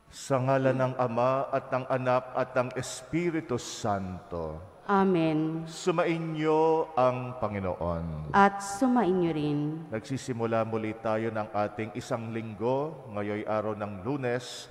Sa ngalan ng Ama at ng Anak at ng Espiritu Santo. Amen. Sumainyo ang Panginoon. At sumainyo rin. Nagsisimula muli tayo ng ating isang linggo, ngayoy araw ng Lunes.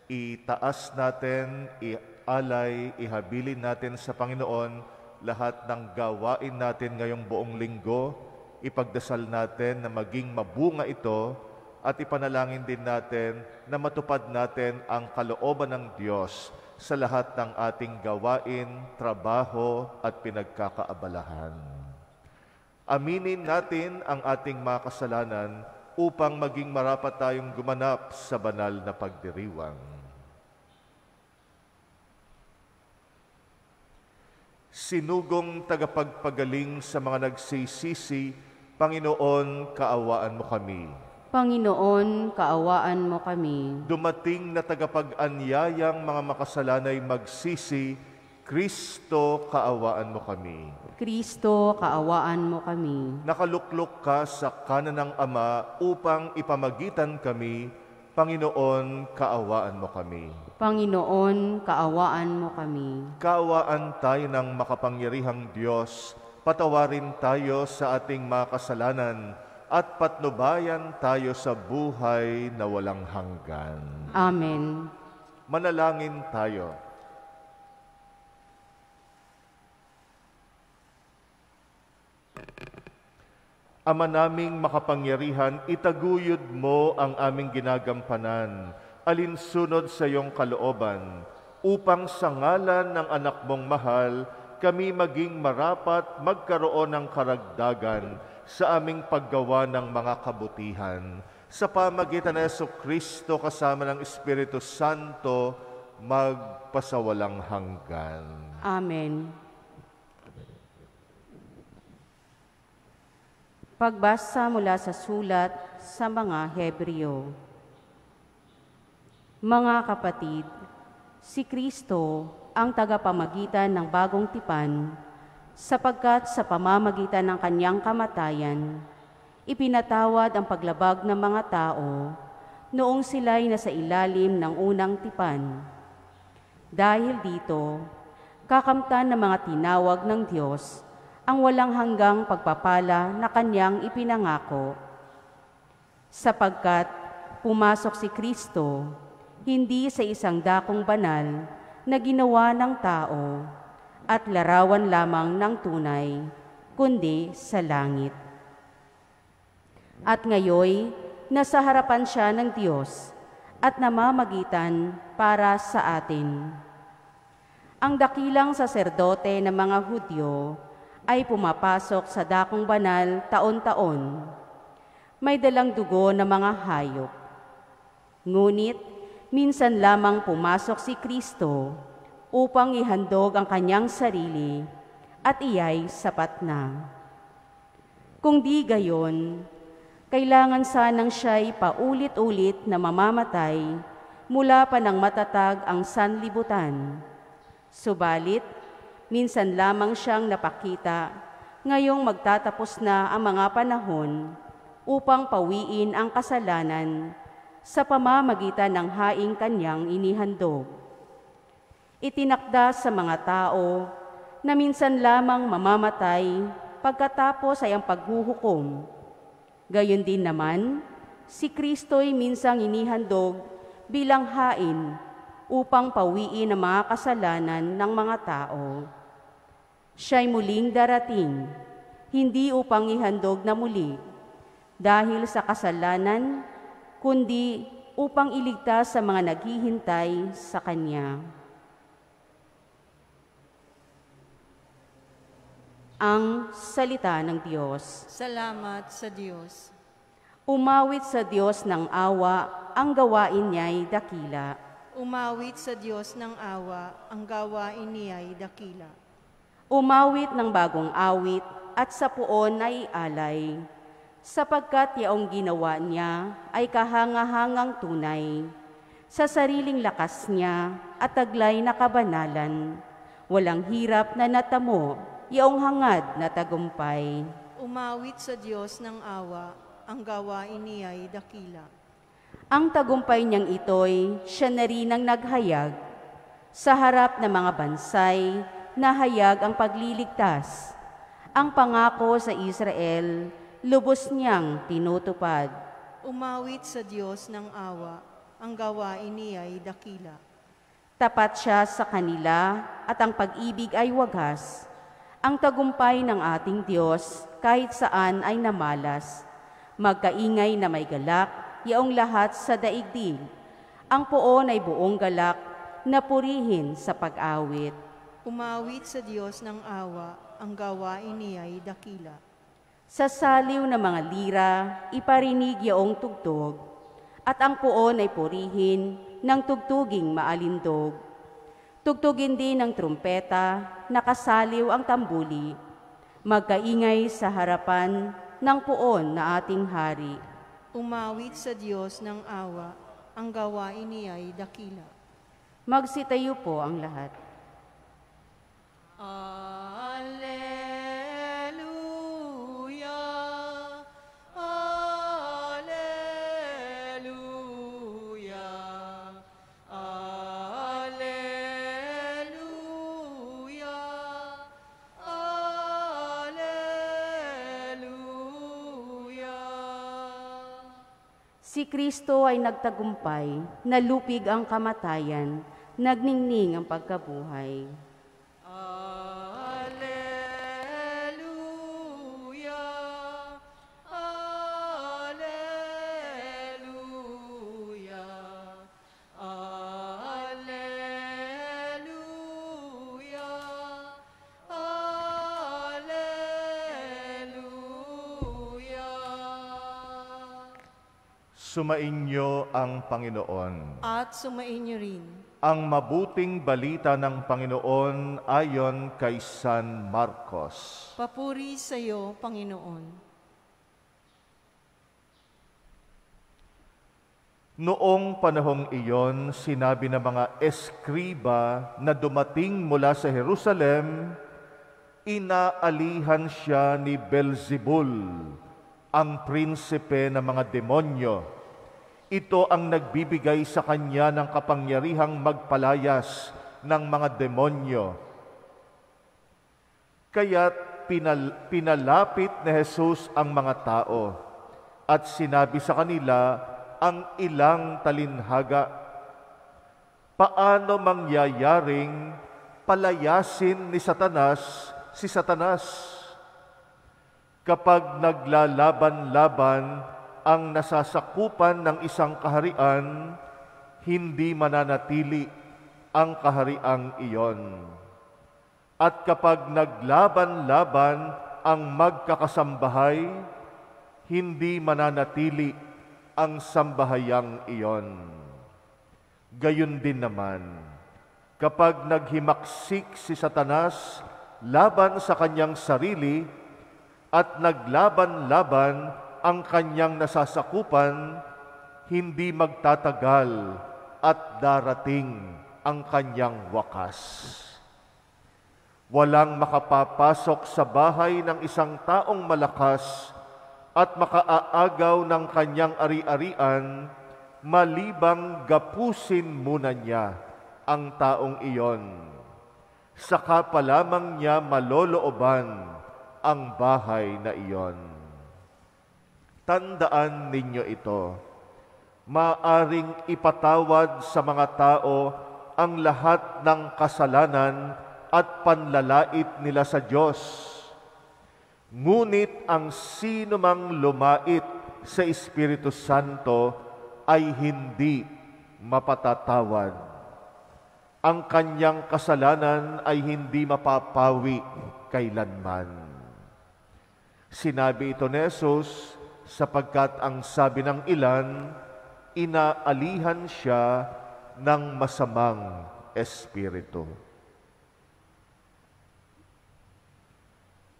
Itaas natin, ialay, ihabilin natin sa Panginoon lahat ng gawain natin ngayong buong linggo. Ipagdasal natin na maging mabunga ito at ipanalangin din natin na matupad natin ang kalooban ng Diyos sa lahat ng ating gawain, trabaho at pinagkakaabalahan. Aminin natin ang ating mga kasalanan upang maging marapat tayong gumanap sa banal na pagdiriwang. Sinugong tagapagpagaling sa mga nagsisisi, Panginoon, kaawaan mo kami. Panginoon, kaawaan mo kami. Dumating na tagapag-anyayang mga makasalanay magsisi, Kristo, kaawaan mo kami. Kristo, kaawaan mo kami. Nakaluklok ka sa kanan ng Ama upang ipamagitan kami, Panginoon, kaawaan mo kami. Panginoon, kaawaan mo kami. Kaawaan tayo ng makapangyarihang Diyos, patawarin tayo sa ating mga kasalanan, at patnubayan tayo sa buhay na walang hanggan. Amen. Manalangin tayo. Ama naming makapangyarihan, itaguyod mo ang aming ginagampanan, alinsunod sa iyong kalooban, upang sa ngalan ng anak mong mahal, kami maging marapat magkaroon ng karagdagan sa aming paggawa ng mga kabutihan. Sa pamagitan ng Jesucristo kasama ng Espiritu Santo, magpasawalang hanggan. Amen. Pagbasa mula sa sulat sa mga Hebreo. Mga kapatid, si Kristo ang tagapamagitan ng bagong tipan, sapagkat sa pamamagitan ng kanyang kamatayan, ipinatawad ang paglabag ng mga tao noong sila'y nasa ilalim ng unang tipan. Dahil dito, kakamtan ng mga tinawag ng Diyos ang walang hanggang pagpapala na kanyang ipinangako. Sapagkat pumasok si Kristo, hindi sa isang dakong banal na ginawa ng tao, at larawan lamang ng tunay, kundi sa langit. At ngayoy, nasa harapan siya ng Diyos at namamagitan para sa atin. Ang dakilang saserdote ng mga Hudyo ay pumapasok sa dakong banal taon-taon. May dalang dugo ng mga hayop. Ngunit, minsan lamang pumasok si Kristo upang ihandog ang kanyang sarili, at iya'y sapat na. Kung di gayon, kailangan sanang siya'y paulit-ulit na mamamatay mula pa nang matatag ang sanlibutan. Subalit, minsan lamang siyang napakita ngayong magtatapos na ang mga panahon upang pawiin ang kasalanan sa pamamagitan ng haing kanyang inihandog. Itinakda sa mga tao na minsan lamang mamamatay pagkatapos ay ang paghuhukom. Gayon din naman, si Kristo'y minsang inihandog bilang hain upang pawiin ang mga kasalanan ng mga tao. Siya'y muling darating, hindi upang ihandog na muli dahil sa kasalanan, kundi upang iligtas sa mga naghihintay sa Kanya. Ang salita ng Diyos. Salamat sa Diyos. Umawit sa Diyos ng awa, ang gawain niya'y dakila. Umawit sa Diyos ng awa, ang gawain niya'y dakila. Umawit ng bagong awit at sa puon ay alay, sapagkat yaong ginawa niya ay kahangahangang tunay. Sa sariling lakas niya at taglay na kabanalan, walang hirap na natamo, yaong hangad na tagumpay. Umawit sa Diyos ng awa, ang gawain niya'y dakila. Ang tagumpay niyang ito'y siya na rin ang naghayag sa harap ng mga bansay na hayag ang pagliligtas. Ang pangako sa Israel, lubos niyang tinutupad. Umawit sa Diyos ng awa, ang gawain niya ay dakila. Tapat siya sa kanila at ang pag-ibig ay wagas. Ang tagumpay ng ating Diyos kahit saan ay namalas. Magkaingay na may galak, yaong lahat sa daigdig. Ang poon ay buong galak na purihin sa pag-awit. Umawit sa Diyos ng awa, ang gawain niya ay dakila. Sa saliw ng mga lira, iparinig yaong tugtog, at ang poon ay purihin ng tugtuging maalindog. Tugtugin din ng trumpeta, nakasaliw ang tambuli, magkaingay sa harapan ng poon na ating hari. Umawit sa Diyos ng awa, ang gawain niya ay dakila. Magsitayo po ang lahat. Alleluia, Alleluia, Alleluia, Alleluia. Si Kristo ay nagtagumpay, nalupig ang kamatayan, nagningning ang pagkabuhay. Alleluia, Alleluia, Alleluia, Alleluia. Sumainyo ang Panginoon. At sumainyo rin. Ang mabuting balita ng Panginoon ayon kay San Marcos. Papuri sa iyo, Panginoon. Noong panahong iyon, sinabi ng mga eskriba na dumating mula sa Jerusalem, inaalihan siya ni Beelzebul, ang prinsipe ng mga demonyo. Ito ang nagbibigay sa kanya ng kapangyarihang magpalayas ng mga demonyo. Kaya't pinalapit ni Jesus ang mga tao at sinabi sa kanila ang ilang talinhaga. Paano mangyayaring palayasin ni Satanas si Satanas? Kapag naglalaban-laban ang nasasakupan ng isang kaharian, hindi mananatili ang kahariang iyon. At kapag naglaban-laban ang magkakasambahay, hindi mananatili ang sambahayang iyon. Gayon din naman, kapag naghimaksik si Satanas laban sa kanyang sarili at naglaban-laban ang kanyang nasasakupan, hindi magtatagal at darating ang kanyang wakas. Walang makapapasok sa bahay ng isang taong malakas at makaaagaw ng kanyang ari-arian, malibang gapusin muna niya ang taong iyon. Saka pa lamang niya malolooban ang bahay na iyon. Tandaan ninyo ito, maaring ipatawad sa mga tao ang lahat ng kasalanan at panlalait nila sa Diyos. Ngunit ang sino mang lumait sa Espiritu Santo ay hindi mapatatawad. Ang kanyang kasalanan ay hindi mapapawi kailanman. Sinabi ito ni Jesus, sapagkat ang sabi ng ilan, inaalihan siya ng masamang espiritu.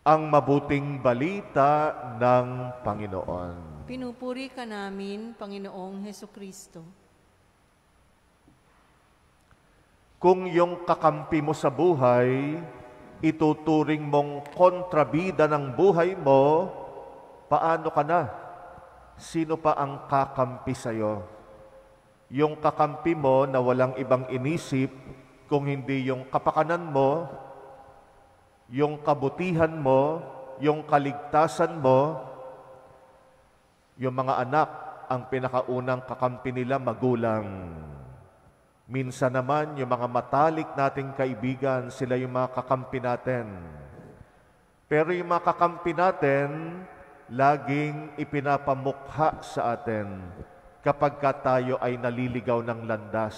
Ang mabuting balita ng Panginoon. Pinupuri ka namin, Panginoong Hesukristo. Kung yung kakampi mo sa buhay, ituturing mong kontrabida ng buhay mo, paano ka na? Sino pa ang kakampi sa'yo? Yung kakampi mo na walang ibang inisip, kung hindi yung kapakanan mo, yung kabutihan mo, yung kaligtasan mo, yung mga anak, ang pinakaunang kakampi nila, magulang. Minsan naman, yung mga matalik nating kaibigan, sila yung mga kakampi natin. Pero yung mga kakampi natin, laging ipinapamukha sa atin kapag tayo ay naliligaw ng landas.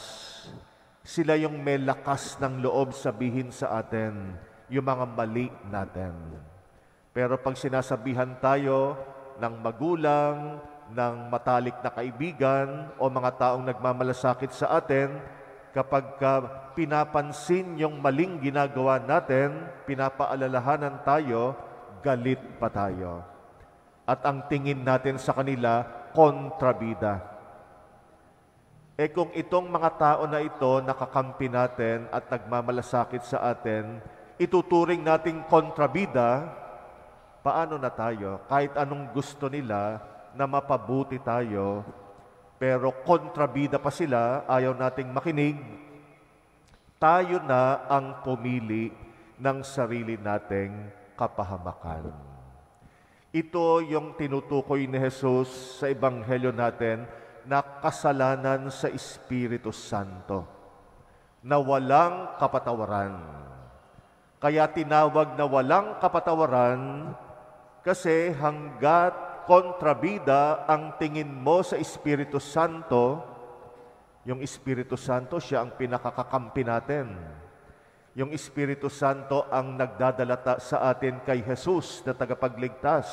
Sila yung may lakas ng loob sabihin sa atin yung mga mali natin. Pero pag sinasabihan tayo ng magulang, ng matalik na kaibigan o mga taong nagmamalasakit sa atin, kapag pinapansin yung maling ginagawa natin, pinapaalalahanan tayo, galit pa tayo. At ang tingin natin sa kanila, kontrabida. Kung itong mga tao na ito nakakampi natin at nagmamalasakit sa atin, ituturing nating kontrabida, paano na tayo? Kahit anong gusto nila na mapabuti tayo, pero kontrabida pa sila, ayaw nating makinig, tayo na ang pumili ng sarili nating kapahamakan. Ito yung tinutukoy ni Jesus sa Ebanghelyo natin na kasalanan sa Espiritu Santo, na walang kapatawaran. Kaya tinawag na walang kapatawaran kasi hanggat kontrabida ang tingin mo sa Espiritu Santo, yung Espiritu Santo, siya ang pinakakakampi natin. Yung Espiritu Santo ang nagdadala sa atin kay Jesus na tagapagligtas.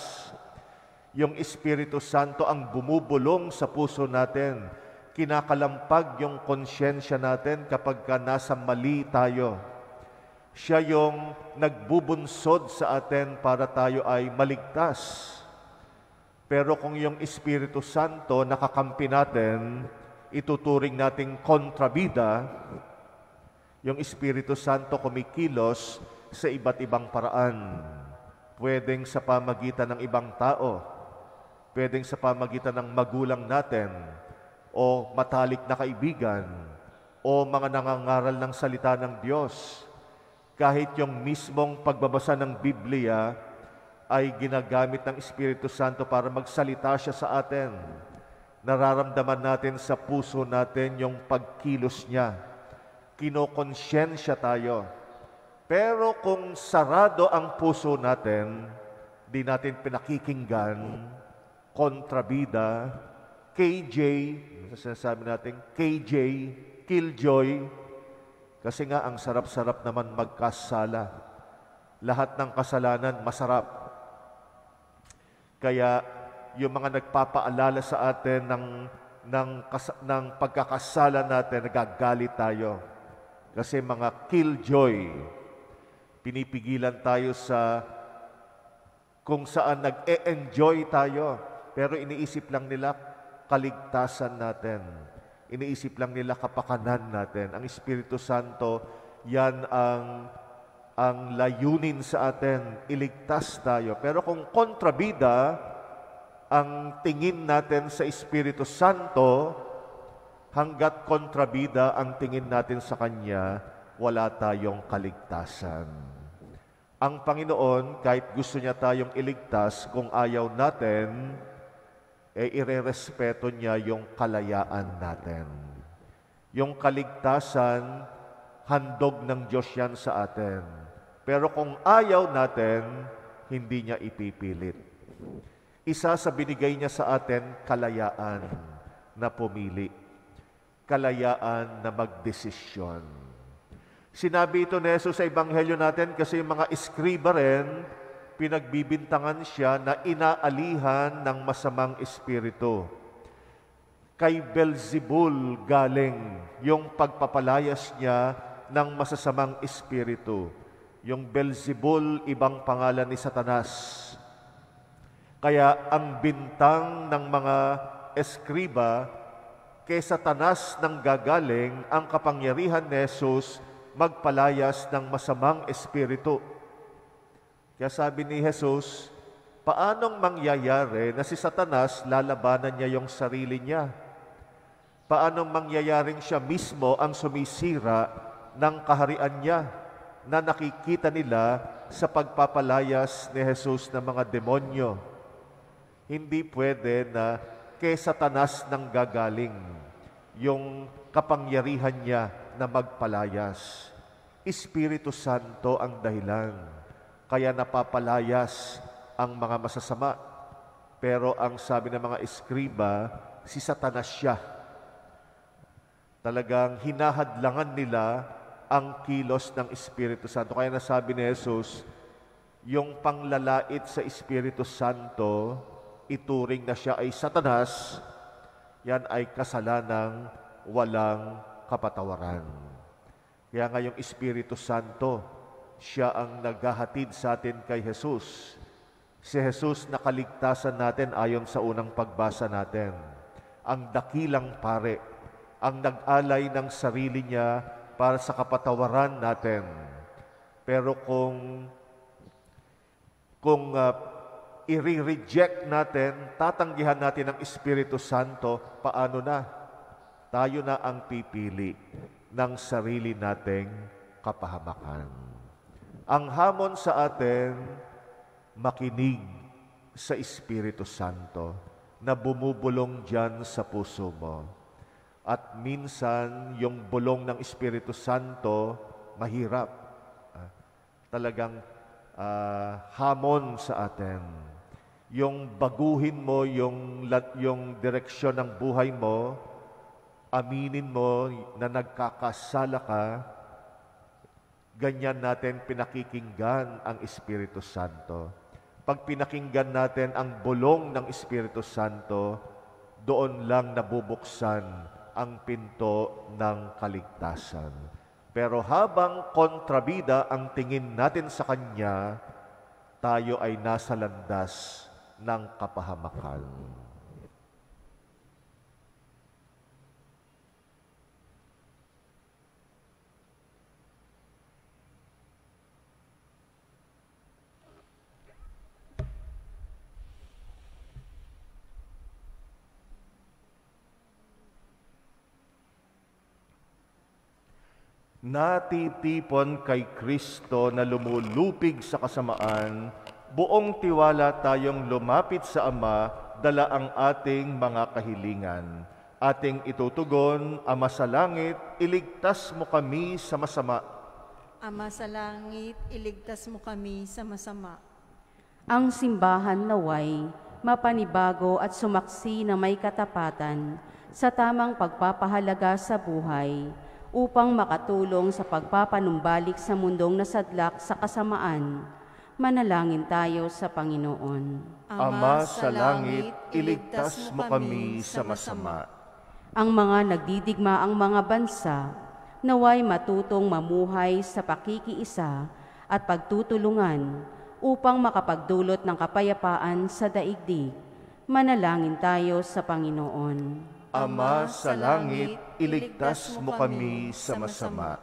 Yung Espiritu Santo ang bumubulong sa puso natin. Kinakalampag yung konsyensya natin kapag nasa mali tayo. Siya yung nagbubunsod sa atin para tayo ay maligtas. Pero kung yung Espiritu Santo nakakampi natin, ituturing nating kontrabida, yung Espiritu Santo kumikilos sa iba't ibang paraan. Pwedeng sa pamagitan ng ibang tao, pwedeng sa pamagitan ng magulang natin, o matalik na kaibigan, o mga nangangaral ng salita ng Diyos. Kahit yung mismong pagbabasa ng Biblia ay ginagamit ng Espiritu Santo para magsalita siya sa atin. Nararamdaman natin sa puso natin yung pagkilos niya. Kinokonsyensya tayo. Pero kung sarado ang puso natin, di natin pinakikinggan, kontrabida, KJ, sinasabi natin, KJ, killjoy, kasi nga ang sarap-sarap naman magkasala. Lahat ng kasalanan masarap. Kaya yung mga nagpapaalala sa atin ng pagkakasala natin, nagagalit tayo. Kasi mga killjoy, pinipigilan tayo sa kung saan nag-e-enjoy tayo, pero iniisip lang nila kaligtasan natin. Iniisip lang nila kapakanan natin. Ang Espiritu Santo, yan ang layunin sa atin, iligtas tayo. Pero kung kontrabida ang tingin natin sa Espiritu Santo, hanggat kontrabida ang tingin natin sa Kanya, wala tayong kaligtasan. Ang Panginoon, kahit gusto niya tayong iligtas, kung ayaw natin, irerespeto niya yung kalayaan natin. Yung kaligtasan, handog ng Diyos yan sa atin. Pero kung ayaw natin, hindi niya ipipilit. Isa sa binigay niya sa atin, kalayaan na pumili. Kalayaan na magdesisyon. Sinabi ito ni Jesus sa Ebanghelyo natin kasi yung mga eskriba rin, pinagbibintangan siya na inaalihan ng masamang espiritu. Kay Beelzebul galing yung pagpapalayas niya ng masasamang espiritu. Yung Beelzebul, ibang pangalan ni Satanas. Kaya ang bintang ng mga eskriba, kay Satanas nang gagaling ang kapangyarihan ni Jesus magpalayas ng masamang espiritu. Kaya sabi ni Jesus, paanong mangyayari na si Satanas lalabanan niya yung sarili niya? Paano mangyayaring siya mismo ang sumisira ng kaharian niya na nakikita nila sa pagpapalayas ni Jesus ng mga demonyo? Hindi pwede na kay Satanas nang gagaling yung kapangyarihan niya na magpalayas. Espiritu Santo ang dahilan. Kaya napapalayas ang mga masasama. Pero ang sabi ng mga eskriba, si Satanas siya. Talagang hinahadlangan nila ang kilos ng Espiritu Santo. Kaya nasabi ni Jesus, yung panglalait sa Espiritu Santo, ituring na siya ay Satanas, yan ay kasalanang walang kapatawaran. Kaya nga yung Espiritu Santo, siya ang naghahatid sa atin kay Jesus. Si Jesus na kaligtasan natin ayon sa unang pagbasa natin. Ang dakilang pare, ang nag-alay ng sarili niya para sa kapatawaran natin. Pero kung i-reject natin, tatanggihan natin ang Espiritu Santo, paano na? Tayo na ang pipili ng sarili nating kapahamakan. Ang hamon sa atin, makinig sa Espiritu Santo na bumubulong dyan sa puso mo. At minsan, yung bulong ng Espiritu Santo, mahirap. Talagang hamon sa atin. Yung baguhin mo yung direksyon ng buhay mo, aminin mo na nagkakasala ka, ganyan natin pinakikinggan ang Espiritu Santo. Pag pinakinggan natin ang bulong ng Espiritu Santo, doon lang nabubuksan ang pinto ng kaligtasan. Pero habang kontrabida ang tingin natin sa Kanya, tayo ay nasa landas ng kapahamakan. Natitipon kay Kristo na lumulupig sa kasamaan, buong tiwala tayong lumapit sa Ama, dala ang ating mga kahilingan. Ating itutugon, Ama sa langit, iligtas mo kami sa masama. Ama sa langit, iligtas mo kami sa masama. Ang simbahan naway, mapanibago at sumaksi na may katapatan sa tamang pagpapahalaga sa buhay, upang makatulong sa pagpapanumbalik sa mundong nasadlak sa kasamaan. Manalangin tayo sa Panginoon. Ama sa langit, iligtas mo kami sa masama. Ang mga nagdidigmaang mga bansa, naway matutong mamuhay sa pakikiisa at pagtutulungan upang makapagdulot ng kapayapaan sa daigdig. Manalangin tayo sa Panginoon. Ama sa langit, iligtas mo kami sa masama.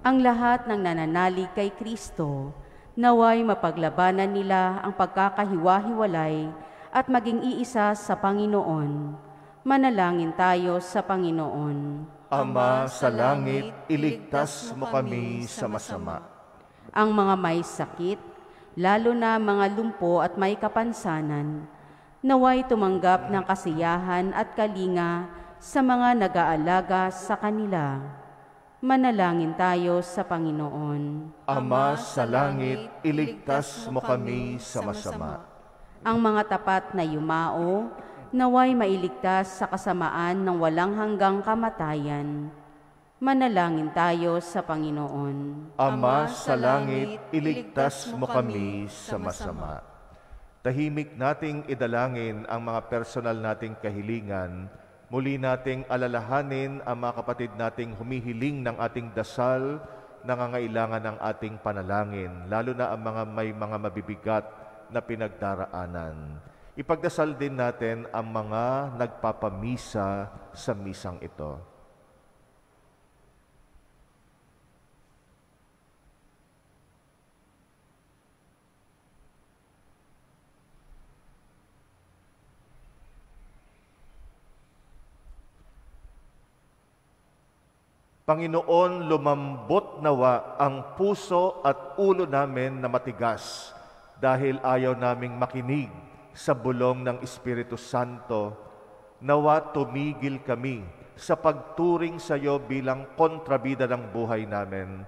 Ang lahat ng nananalig kay Kristo, naway mapaglabanan nila ang pagkakahiwa-hiwalay at maging iisa sa Panginoon. Manalangin tayo sa Panginoon. Ama sa langit, iligtas mo kami sa masama. Ang mga may sakit, lalo na mga lumpo at may kapansanan, naway tumanggap ng kasiyahan at kalinga sa mga nag-aalaga sa kanila. Manalangin tayo sa Panginoon. Ama sa langit, iligtas mo kami sa masama. Ang mga tapat na yumao, naway mailigtas sa kasamaan ng walang hanggang kamatayan. Manalangin tayo sa Panginoon. Ama sa langit, iligtas mo kami sa masama. Tahimik nating idalangin ang mga personal nating kahilingan. Muli nating alalahanin ang mga kapatid nating humihiling ng ating dasal, nangangailangan ng ating panalangin, lalo na ang mga may mga mabibigat na pinagdaraanan. Ipagdasal din natin ang mga nagpapamisa sa misang ito. Panginoon, lumambot nawa ang puso at ulo namin na matigas dahil ayaw naming makinig sa bulong ng Espiritu Santo. Nawa tumigil kami sa pagturing sa iyo bilang kontrabida ng buhay namin.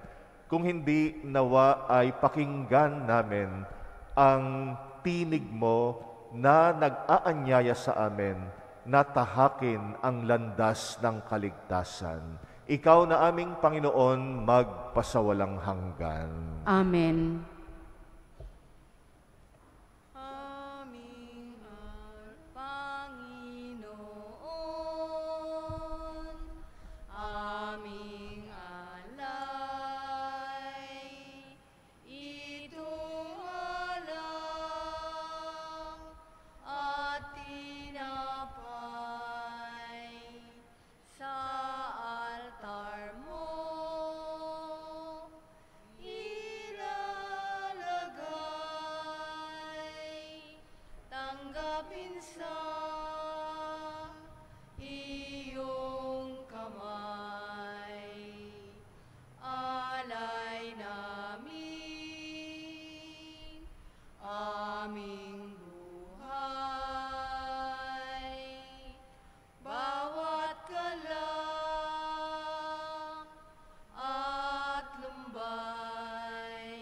Kung hindi, nawa ay pakinggan namin ang tinig mo na nag-aanyaya sa amin na tahakin ang landas ng kaligtasan. Ikaw na aming Panginoon, magpasawalang hanggan. Amen. Aming Panginoon, aming alay, ito alam at tinapay sa altar mo ilalagay, tanggapin sa iyong kamay, alay namin, aming buhay, bawat kalang at lumbay,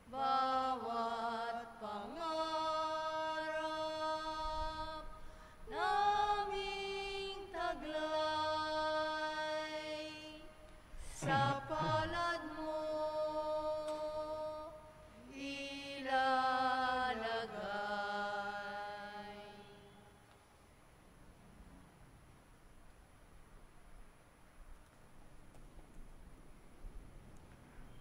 bawat pangarap naming taglay, sa palad mo ilalagay.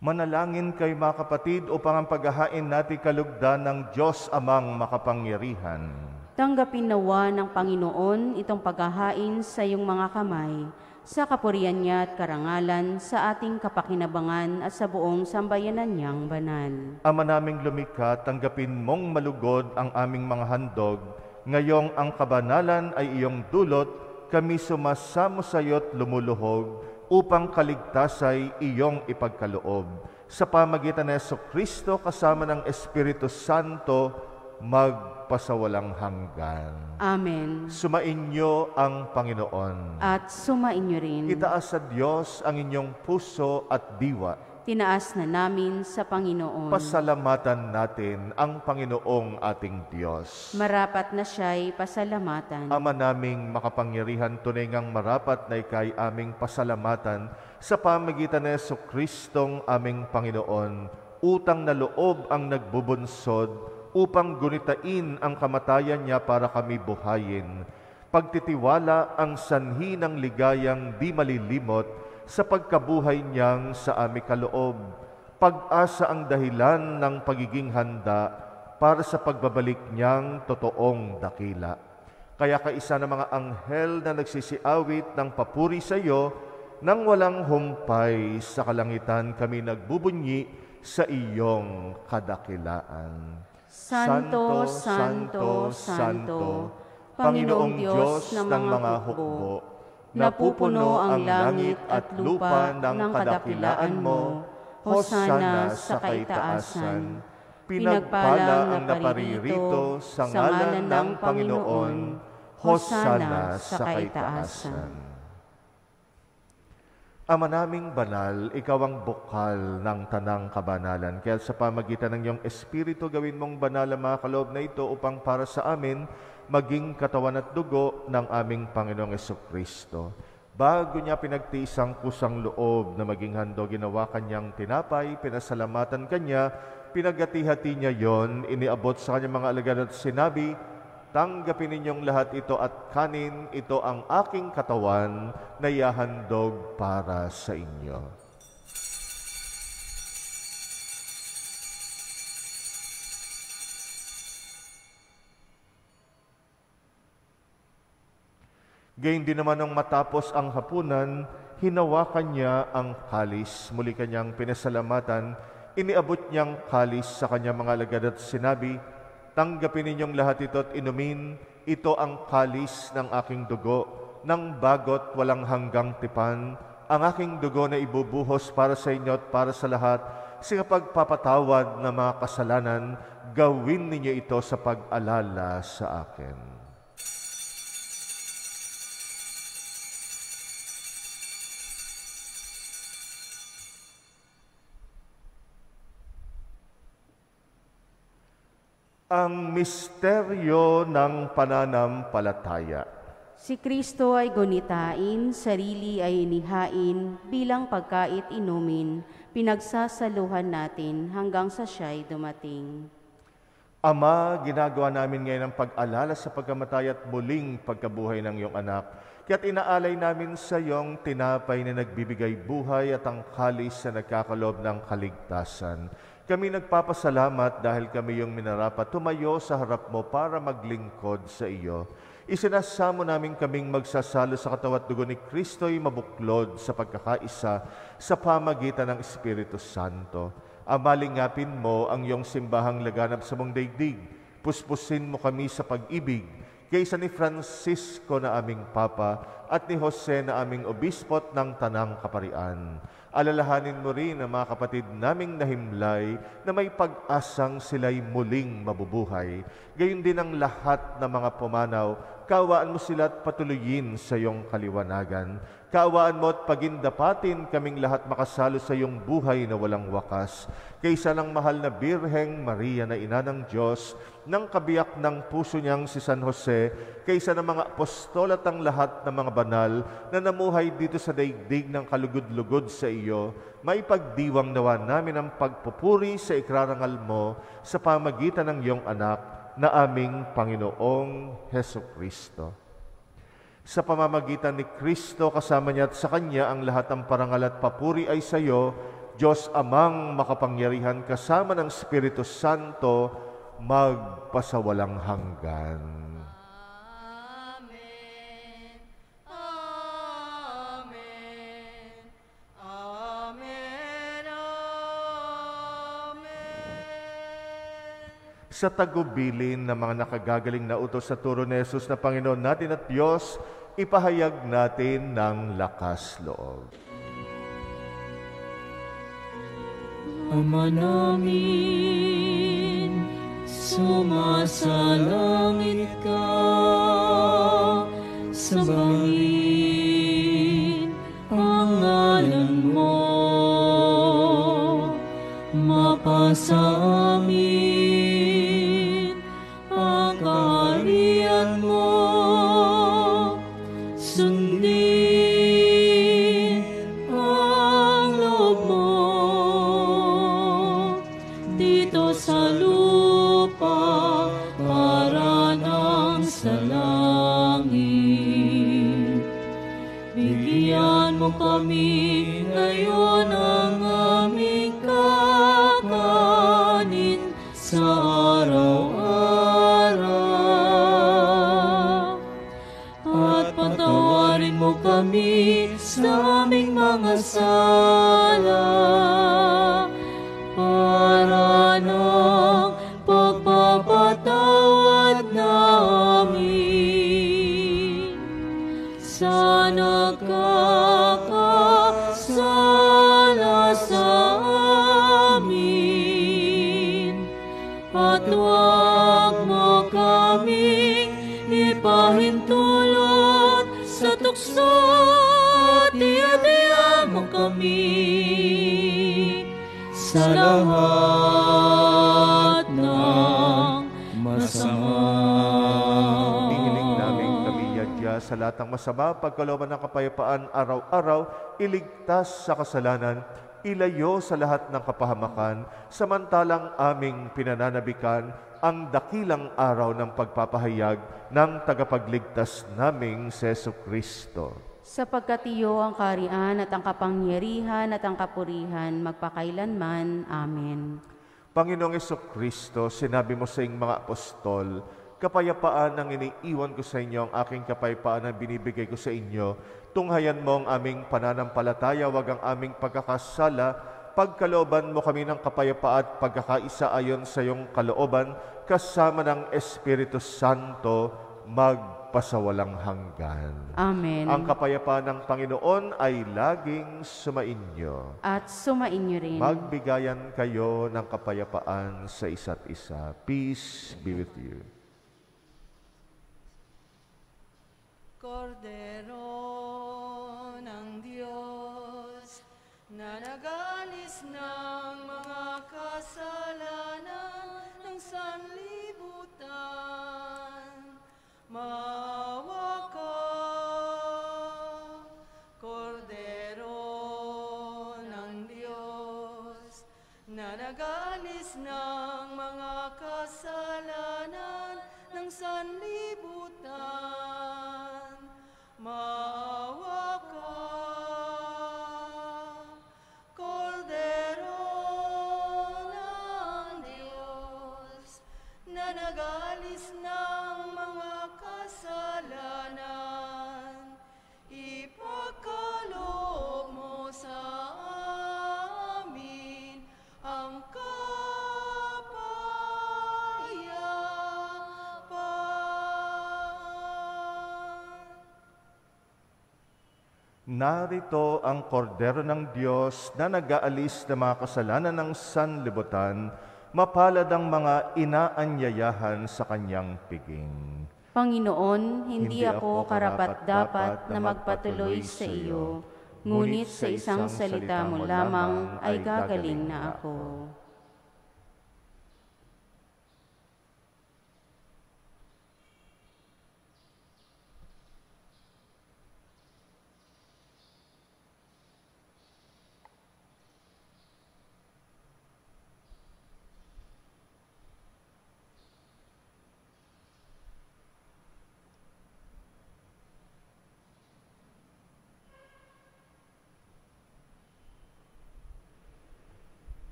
Manalangin kayo mga kapatid upang ang paghahain natin kalugdan ng Diyos amang makapangyarihan. Tanggapin nawa ng Panginoon itong paghahain sa iyong mga kamay, sa kapurihan niya at karangalan, sa ating kapakinabangan at sa buong sambayanan niyang banal. Ama naming lumikha, tanggapin mong malugod ang aming mga handog. Ngayong ang kabanalan ay iyong dulot, kami sumasamo sa iyo't lumuluhog, upang kaligtasay iyong ipagkaloob. Sa pamagitan ng Jesucristo kasama ng Espiritu Santo, magpasawalang hanggan. Amen. Sumainyo ang Panginoon. At sumainyo rin. Itaas sa Diyos ang inyong puso at diwa. Tinaas na namin sa Panginoon. Pasalamatan natin ang Panginoong ating Diyos. Marapat na siya'y pasalamatan. Ama naming makapangyarihan, tunay ngang marapat na ika'y aming pasalamatan sa pamagitan ng Jesucristong aming Panginoon. Utang na loob ang nagbubunsod upang gunitain ang kamatayan niya para kami buhayin. Pagtitiwala ang sanhi ng ligayang di malilimot sa pagkabuhay niyang sa aming kaloob. Pag-asa ang dahilan ng pagiging handa para sa pagbabalik niyang totoong dakila. Kaya kaisa ng mga anghel na nagsisiawit ng papuri sa iyo, nang walang humpay sa kalangitan kami nagbubunyi sa iyong kadakilaan. Santo, Santo, Santo, Panginoong Diyos ng mga hukbo, napupuno ang langit at lupa ng kadakilaan mo. Hosana sa kaitaasan. Pinagpala ang naparirito sa ngalan ng Panginoon. Hosana sa kaitaasan. Ama naming banal, ikaw ang bukal ng tanang kabanalan. Kaya sa pamagitan ng iyong Espiritu, gawin mong banal ang mga kaloob na ito upang para sa amin maging katawan at dugo ng aming Panginoong Jesucristo. Bago niya pinagtiis ang kusang loob na maging handog, ginawa kanyang tinapay, pinasalamatan kanya, pinagati-hati niya yon, iniabot sa kanyang mga alagad at sinabi, tanggapin ninyong lahat ito at kanin, ito ang aking katawan na ihahandog para sa inyo. Gayun din naman nang matapos ang hapunan, hinawakan niya ang kalis, muli kanyang pinasalamatan, iniabot niyang kalis sa kanyang mga alagad at sinabi, tanggapin ninyong lahat ito at inumin, ito ang kalis ng aking dugo, ng bagot walang hanggang tipan, ang aking dugo na ibubuhos para sa inyo at para sa lahat, sa pagpapatawad ng mga kasalanan, gawin ninyo ito sa pag-alala sa akin. Ang misteryo ng pananampalataya. Si Kristo ay gunitain, sarili ay inihain, bilang pagkait inumin, pinagsasaluhan natin hanggang sa siya'y dumating. Ama, ginagawa namin ngayon ang pag-alala sa pagkamatay at muling pagkabuhay ng iyong anak. Kaya't inaalay namin sa iyong tinapay na nagbibigay buhay at ang kalis na nagkakalob ng kaligtasan. Kami nagpapasalamat dahil kami yung minarapat tumayo sa harap mo para maglingkod sa iyo. Isinasamo namin kaming magsasalo sa katawan at dugo ni Kristo'y mabuklod sa pagkakaisa sa pamagitan ng Espiritu Santo. Amalingapin mo ang iyong simbahang laganap sa mong daigdig. Puspusin mo kami sa pag-ibig, kaysa ni Francisco na aming Papa at ni Jose na aming Obispot ng Tanang Kaparian. Alalahanin mo rin ang mga kapatid naming nahimlay na may pag-asang sila'y muling mabubuhay. Gayon din ang lahat ng mga pumanaw, kaawaan mo sila at patuloyin sa iyong kaliwanagan. Kaawaan mo at pagindapatin kaming lahat makasalo sa iyong buhay na walang wakas. Kaysa ng mahal na Birheng Maria na ina ng Diyos, ng kabiyak ng puso niyang si San Jose, kaysa ng mga apostol at ang lahat ng mga banal na namuhay dito sa daigdig ng kalugod-lugod sa iyo, maipagdiwang nawa namin ang pagpupuri sa ikrarangal mo sa pamagitan ng iyong anak na aming Panginoong Hesukristo. Sa pamamagitan ni Kristo, kasama niya at sa Kanya ang lahat ng parangal at papuri ay sa iyo, Diyos Amang makapangyarihan kasama ng Espiritu Santo, magpasawalang hanggan. Amen. Amen. Amen. Amen. Sa tagubilin ng mga nakagagaling na utos sa turo ni Jesus na Panginoon natin at Diyos, ipahayag natin ng lakas loob. Ama namin, sumasalangit ka, sambahin ang ngalan mo, mapasa amin ang kaharian mo, sundin ang loob mo dito sa lupa para nang sa langit. Bigyan mo kami ngayon ang aming kakanin sa araw-araw. At patawarin mo kami sa aming mga sala para ng pagpapatawad namin sa nagkakasala sa amin. At huwag mo kaming ipahintulot sa tukso at iadya mo kami sa lahat ng masama. Hihiling namin kami yadya sa lahat ng masama, pagkalooban ng kapayapaan araw-araw, iligtas sa kasalanan, ilayo sa lahat ng kapahamakan, samantalang aming pinananabikan ang dakilang araw ng pagpapahayag ng tagapagligtas naming si Jesucristo. Sapagkat iyo ang kaharian at ang kapangyarihan at ang kapurihan magpakailanman. Amen. Panginoong Jesucristo, sinabi mo sa iyong mga apostol, kapayapaan ang iniiwan ko sa inyo, ang aking kapayapaan ang binibigay ko sa inyo. Tunghayan mo ang aming pananampalataya, wag ang aming pagkakasala. Pagkalooban mo kami ng kapayapaan at pagkakaisa ayon sa iyong kalooban, kasama ng Espiritu Santo, magpasawalang hanggan. Amen. Ang kapayapaan ng Panginoon ay laging sumainyo. At sumainyo rin. Magbigayan kayo ng kapayapaan sa isa't isa. Peace be with you. Kordero ng Diyos, na nag-alis ng mga kasalanan ng sanlibutan, maawa ka. Kordero ng Diyos, na nag-alis ng mga kasalanan ng sanlibutan, maawa ka. Kordero ng Diyos, na nag-alis ng mga kasalanan, ipagkaloob mo sa amin ang kapayapaan. Narito ang kordero ng Diyos na nag-aalis ng mga kasalanan ng sanlibutan, mapalad ang mga inaanyayahan sa kanyang piging. Panginoon, hindi ako karapat-dapat na magpatuloy sa iyo, ngunit sa isang salita mo lamang ay gagaling na ako.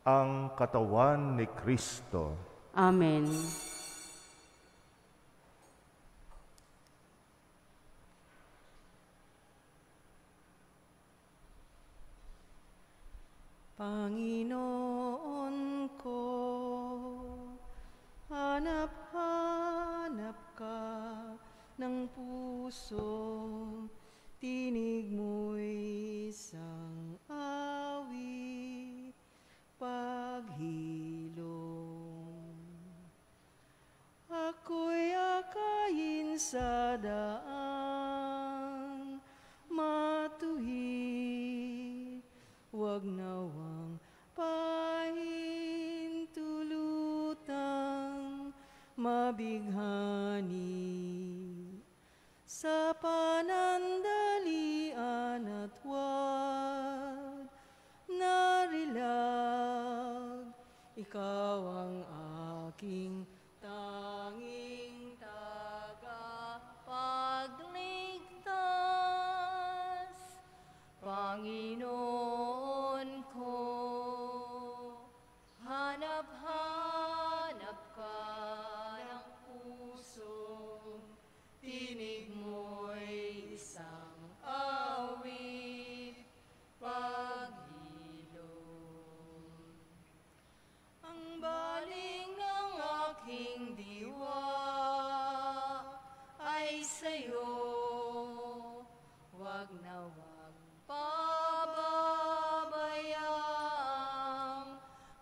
Ang katawan ni Kristo. Amen. Panginoon ko, hanap-hanap ka ng puso, tinig mo'y isang awit, paghilom. Ako'y akayin sa daan, matuwid, wag nawang pahintulutang mabighani sa panandalian at wag narilag. Ikaw ang aking tanging tagapagligtas, Panginoon ko. Hanap-hanap ka ng puso, tinig mo'y isang awit, paghilom. Ang baling ng aking diwa ay sa'yo, wag na wag pababayang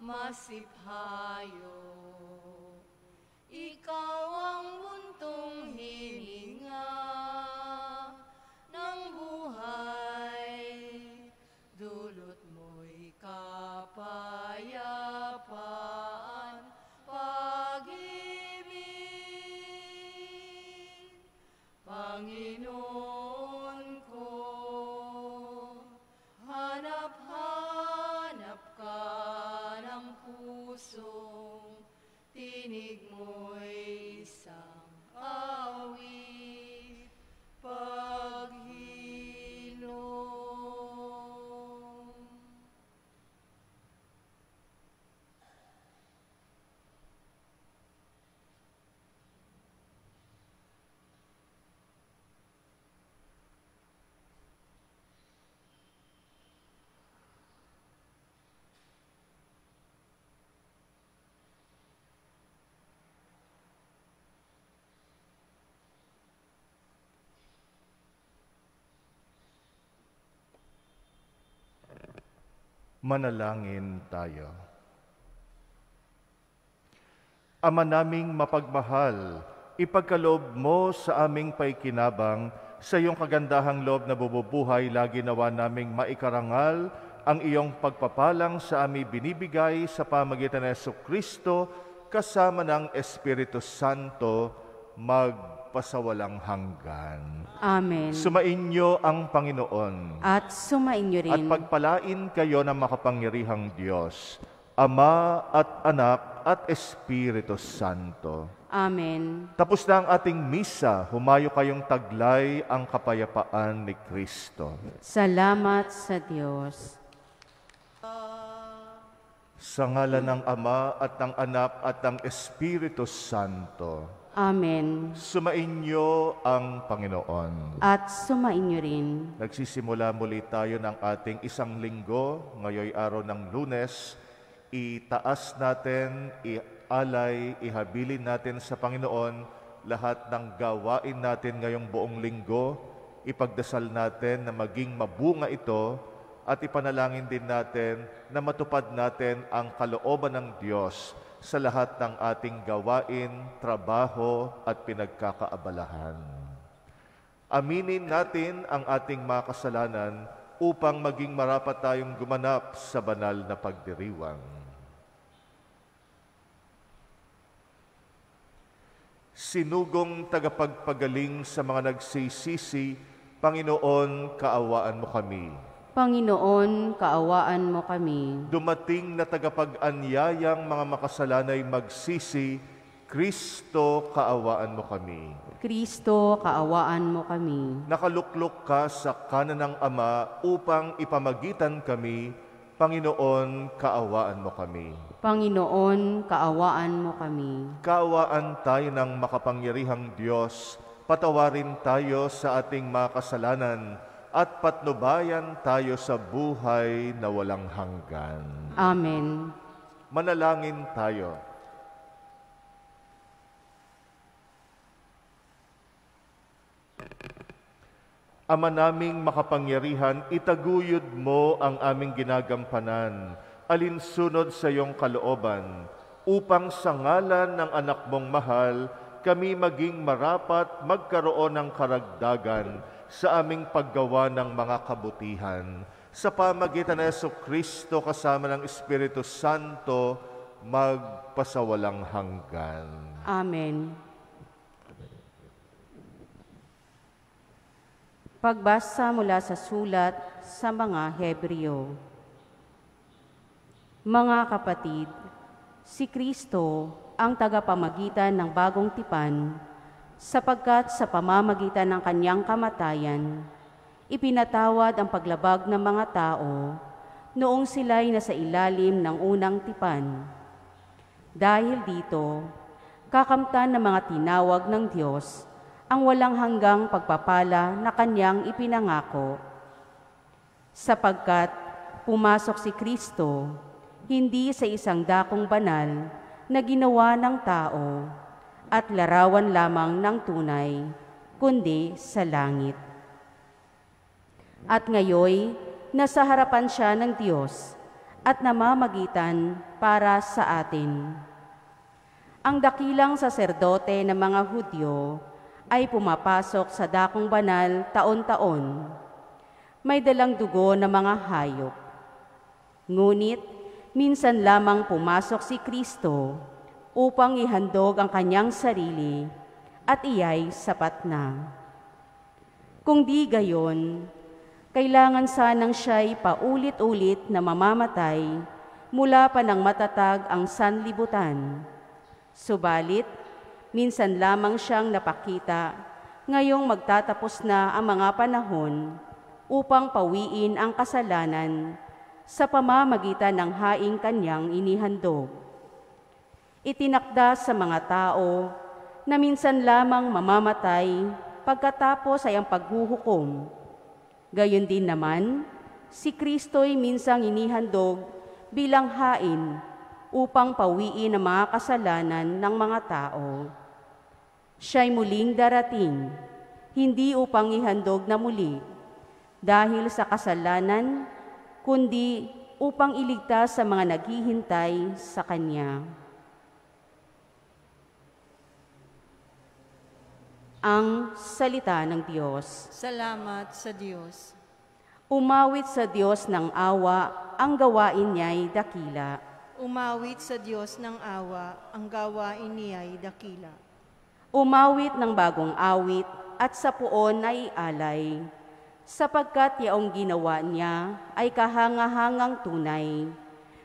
masiphayo. Ikaw ang buntong hininga ng buhay, dulot mo'y kapayapaan, pag-ibig, Panginoon ko. Hanap-hanap ka ng pusong tinig mo'y isang awit, paghilom. Manalangin tayo. Ama naming mapagmahal, ipagkaloob mo sa aming paikinabang sa iyong kagandahang loob na bububuhay, lagi nawa naming maikarangal ang iyong pagpapalang sa aming binibigay sa pamagitan ng Jesucristo kasama ng Espiritu Santo magpasawalang hanggan. Amen. Sumainyo ang Panginoon. At sumainyo rin. At pagpalain kayo ng makapangyarihang Diyos, Ama at Anak at Espiritu Santo. Amen. Tapos na ang ating misa, humayo kayong taglay ang kapayapaan ni Kristo. Salamat sa Diyos. Sa ngalan ng Ama at ng Anak at ng Espiritu Santo. Amen. Sumainyo ang Panginoon. At sumainyo rin. Nagsisimula muli tayo ng ating isang linggo, ngayoy araw ng Lunes. Itaas natin, ialay, ihabilin natin sa Panginoon lahat ng gawain natin ngayong buong linggo. Ipagdasal natin na maging mabunga ito at ipanalangin din natin na matupad natin ang kalooban ng Diyos sa lahat ng ating gawain, trabaho at pinagkakaabalahan. Aminin natin ang ating mga kasalanan upang maging marapat tayong gumanap sa banal na pagdiriwang. Sinugong tagapagpagaling sa mga nagsisisi, Panginoon, kaawaan mo kami. Panginoon, kaawaan mo kami. Dumating na tagapag-anyayang mga makasalanay magsisi, Kristo, kaawaan mo kami. Kristo, kaawaan mo kami. Nakaluklok ka sa kanan ng Ama upang ipamagitan kami, Panginoon, kaawaan mo kami. Panginoon, kaawaan mo kami. Kaawaan tayo ng makapangyarihang Diyos, patawarin tayo sa ating mga kasalanan, at patnubayan tayo sa buhay na walang hanggan. Amen. Manalangin tayo. Ama naming makapangyarihan, itaguyod mo ang aming ginagampanan, alinsunod sa iyong kalooban, upang sa ngalan ng anak mong mahal, kami maging marapat magkaroon ng karagdagan sa aming paggawa ng mga kabutihan. Sa pamagitan ng Jesucristo kasama ng Espiritu Santo, magpasawalang hanggan. Amen. Pagbasa mula sa sulat sa mga Hebreo. Mga kapatid, si Kristo ang tagapamagitan ng bagong tipan, sapagkat sa pamamagitan ng kanyang kamatayan, ipinatawad ang paglabag ng mga tao noong sila'y nasa ilalim ng unang tipan. Dahil dito, kakamtan ng mga tinawag ng Diyos ang walang hanggang pagpapala na kanyang ipinangako. Sapagkat pumasok si Kristo, hindi sa isang dakong banal na ginawa ng tao at larawan lamang ng tunay, kundi sa langit. At ngayoy, nasa harapan siya ng Diyos at namamagitan para sa atin. Ang dakilang saserdote ng mga Hudyo ay pumapasok sa dakong banal taon-taon. May dalang dugo ng mga hayop. Ngunit, minsan lamang pumasok si Kristo upang ihandog ang kanyang sarili at iya'y sapat na. Kung di gayon, kailangan sanang siya'y paulit-ulit na mamamatay mula pa nang matatag ang sanlibutan. Subalit, minsan lamang siyang napakita ngayong magtatapos na ang mga panahon upang pawiin ang kasalanan sa pamamagitan ng haing kanyang inihandog. Itinakda sa mga tao na minsan lamang mamamatay pagkatapos ay ang paghuhukom. Gayon din naman, si Kristo'y minsang inihandog bilang hain upang pawiin ang mga kasalanan ng mga tao. Siya'y muling darating, hindi upang ihandog na muli, dahil sa kasalanan, kundi upang iligtas sa mga naghihintay sa Kanya. Ang salita ng Diyos. Salamat sa Diyos. Umawit sa Diyos ng awa, ang gawain niya'y dakila. Umawit sa Diyos ng awa, ang gawain niya'y dakila. Umawit ng bagong awit at sa puon ay alay, sapagkat yaong ginawa niya ay kahangahangang tunay.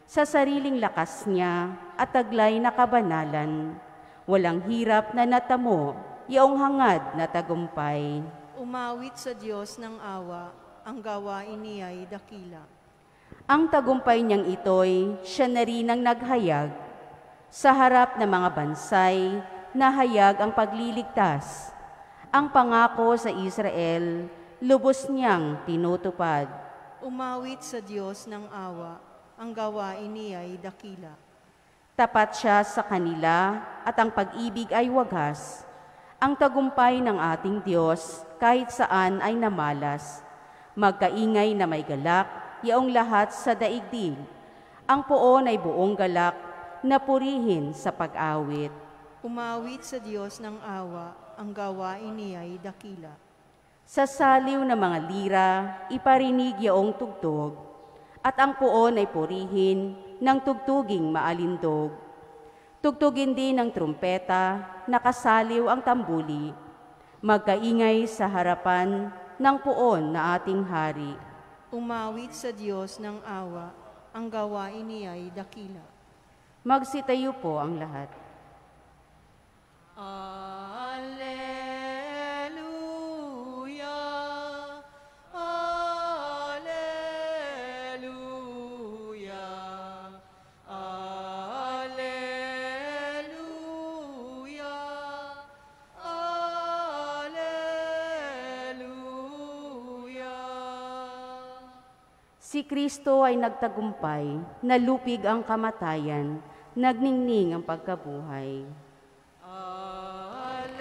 Sa sariling lakas niya at taglay na kabanalan, walang hirap na natamo, yaong hangad na tagumpay. Umawit sa Diyos ng awa, ang gawain niya'y dakila. Ang tagumpay niyang ito'y siya na rin ang naghayag. Sa harap ng mga bansay, nahayag ang pagliligtas. Ang pangako sa Israel, lubos niyang tinutupad. Umawit sa Diyos ng awa, ang gawain niya'y dakila. Tapat siya sa kanila at ang pag-ibig ay wagas. Ang tagumpay ng ating Diyos kahit saan ay namalas. Magkaingay na may galak, yaong lahat sa daigdig. Ang poon ay buong galak, na purihin sa pag-awit. Umawit sa Diyos ng awa, ang gawain niya'y dakila. Sa saliw ng mga lira, iparinig yaong tugtog, at ang poon ay purihin ng tugtuging maalindog. Tugtugin din ng trumpeta, nakasaliw ang tambuli, magkaingay sa harapan ng poon na ating hari. Umawit sa Diyos ng awa, ang gawain niya'y dakila. Magsitayo po ang lahat. Alleluia, Alleluia, Alleluia, Alleluia. Si Kristo ay nagtagumpay, nalupig ang kamatayan, nagningning ang pagkabuhay. Alleluia,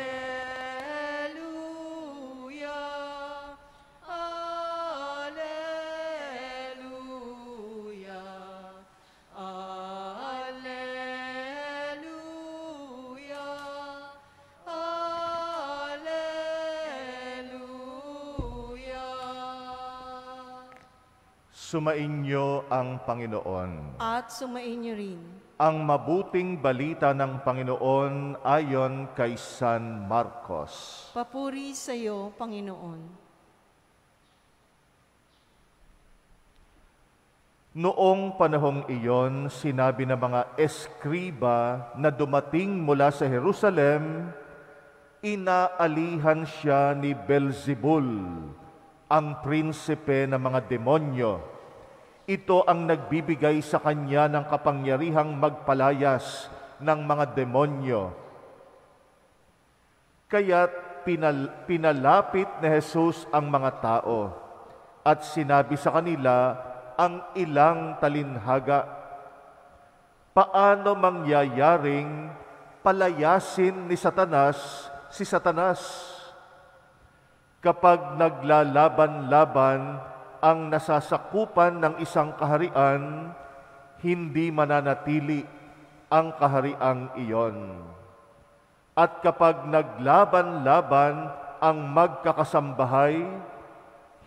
Alleluia, Alleluia, Alleluia. Sumainyo ang Panginoon. At sumainyo rin. Ang mabuting balita ng Panginoon ayon kay San Marcos. Papuri sa iyo, Panginoon. Noong panahong iyon, sinabi ng mga eskriba na dumating mula sa Jerusalem, inaalihan siya ni Beelzebul, ang prinsipe ng mga demonyo. Ito ang nagbibigay sa kanya ng kapangyarihang magpalayas ng mga demonyo. Kaya't pinalapit ni Jesus ang mga tao at sinabi sa kanila ang ilang talinhaga. Paano mangyayaring palayasin ni Satanas si Satanas? Kapag naglalaban-laban ang nasasakupan ng isang kaharian, hindi mananatili ang kahariang iyon. At kapag naglaban-laban ang magkakasambahay,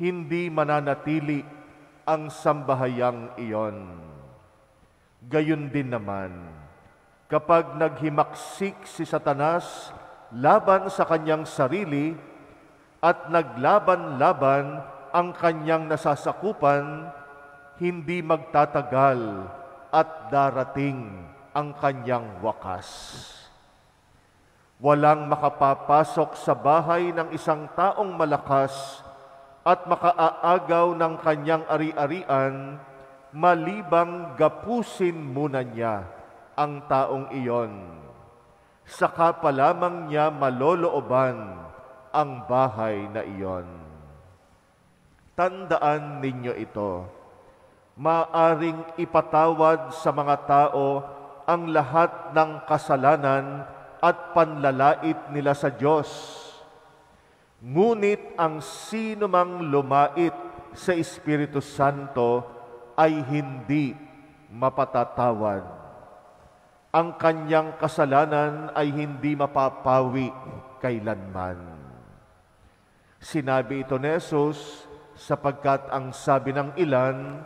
hindi mananatili ang sambahayang iyon. Gayon din naman, kapag naghimaksik si Satanas laban sa kanyang sarili at naglaban-laban ang kanyang nasasakupan, hindi magtatagal at darating ang kanyang wakas. Walang makapapasok sa bahay ng isang taong malakas at makaaagaw ng kanyang ari-arian, malibang gapusin muna niya ang taong iyon. Saka pa lamang niya malolooban ang bahay na iyon. Tandaan ninyo ito, maaring ipatawad sa mga tao ang lahat ng kasalanan at panlalait nila sa Diyos. Ngunit ang sino mang lumait sa Espiritu Santo ay hindi mapatatawad. Ang kanyang kasalanan ay hindi mapapawi kailanman. Sinabi ito ni Jesus sapagkat ang sabi ng ilan,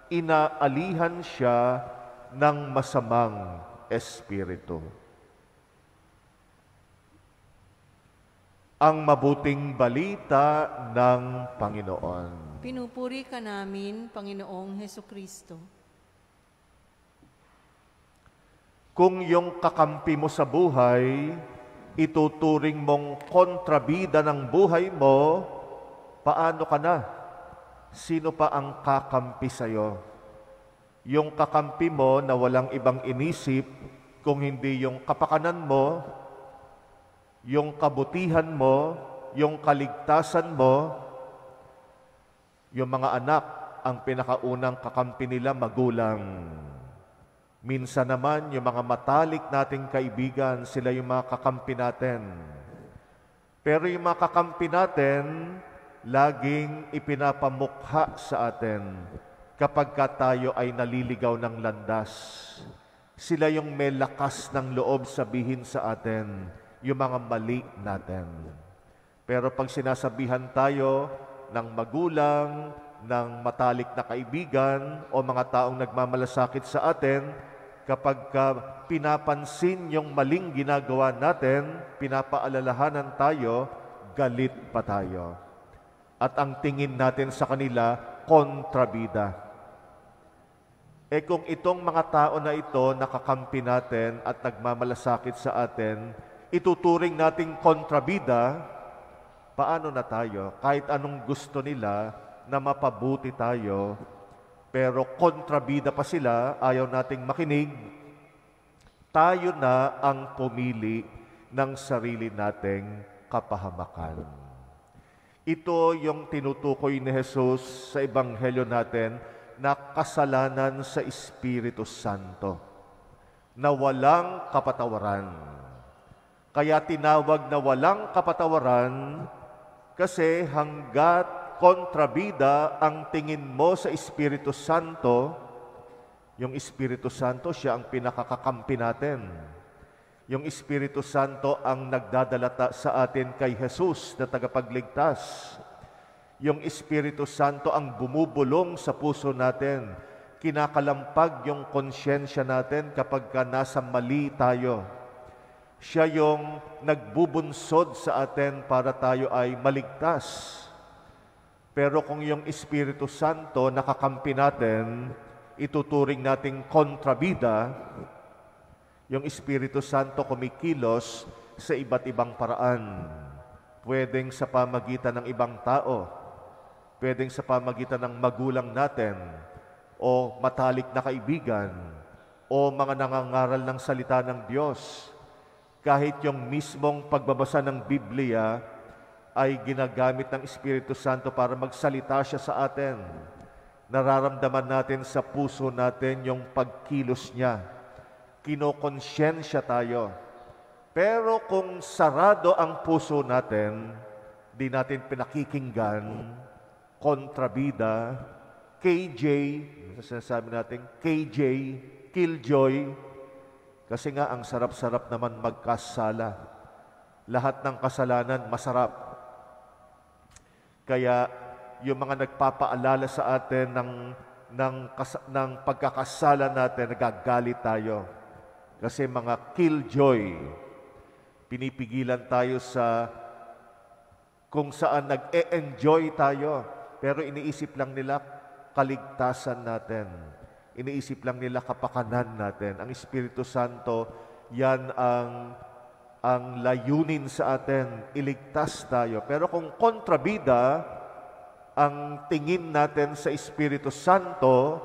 inaalihan siya ng masamang espiritu. Ang mabuting balita ng Panginoon. Pinupuri ka namin, Panginoong Hesukristo. Kung yung kakampi mo sa buhay, ituturing mong kontrabida ng buhay mo, paano ka na? Sino pa ang kakampi sa'yo? Yung kakampi mo na walang ibang inisip, kung hindi yung kapakanan mo, yung kabutihan mo, yung kaligtasan mo, yung mga anak, ang pinakaunang kakampi nila, magulang. Minsan naman, yung mga matalik nating kaibigan, sila yung mga kakampi natin. Pero yung mga kakampi natin, laging ipinapamukha sa atin kapag tayo ay naliligaw ng landas. Sila yung may lakas ng loob sabihin sa atin yung mga mali natin. Pero pag sinasabihan tayo ng magulang, ng matalik na kaibigan o mga taong nagmamalasakit sa atin, kapag pinapansin yung maling ginagawa natin, pinapaalalahanan tayo, galit pa tayo. At ang tingin natin sa kanila, kontrabida. Kung itong mga tao na ito nakakampi natin at nagmamalasakit sa atin, ituturing nating kontrabida, paano na tayo? Kahit anong gusto nila na mapabuti tayo, pero kontrabida pa sila, ayaw nating makinig, tayo na ang pumili ng sarili nating kapahamakan. Ito yung tinutukoy ni Jesus sa Ebanghelyo natin na kasalanan sa Espiritu Santo, na walang kapatawaran. Kaya tinawag na walang kapatawaran kasi hanggat kontrabida ang tingin mo sa Espiritu Santo, yung Espiritu Santo, siya ang pinakakakampi natin. Yung Espiritu Santo ang nagdadala sa atin kay Jesus na tagapagligtas. Yung Espiritu Santo ang bumubulong sa puso natin. Kinakalampag yung konsyensya natin kapag nasa mali tayo. Siya yung nagbubunsod sa atin para tayo ay maligtas. Pero kung yung Espiritu Santo nakakampi natin, ituturing nating kontrabida, yung Espiritu Santo kumikilos sa iba't ibang paraan. Pwedeng sa pamagitan ng ibang tao, pwedeng sa pamagitan ng magulang natin, o matalik na kaibigan, o mga nangangaral ng salita ng Diyos. Kahit yung mismong pagbabasa ng Biblia ay ginagamit ng Espiritu Santo para magsalita siya sa atin. Nararamdaman natin sa puso natin yung pagkilos niya. Kinokonsyensya tayo. Pero kung sarado ang puso natin, di natin pinakikinggan, kontrabida, KJ, sinasabi natin, KJ, killjoy, kasi nga ang sarap-sarap naman magkasala. Lahat ng kasalanan masarap. Kaya yung mga nagpapaalala sa atin ng pagkakasala natin, nagagalit tayo. Kasi mga killjoy, pinipigilan tayo sa kung saan nag-e-enjoy tayo, pero iniisip lang nila kaligtasan natin. Iniisip lang nila kapakanan natin. Ang Espiritu Santo, yan ang layunin sa atin, iligtas tayo. Pero kung kontrabida ang tingin natin sa Espiritu Santo,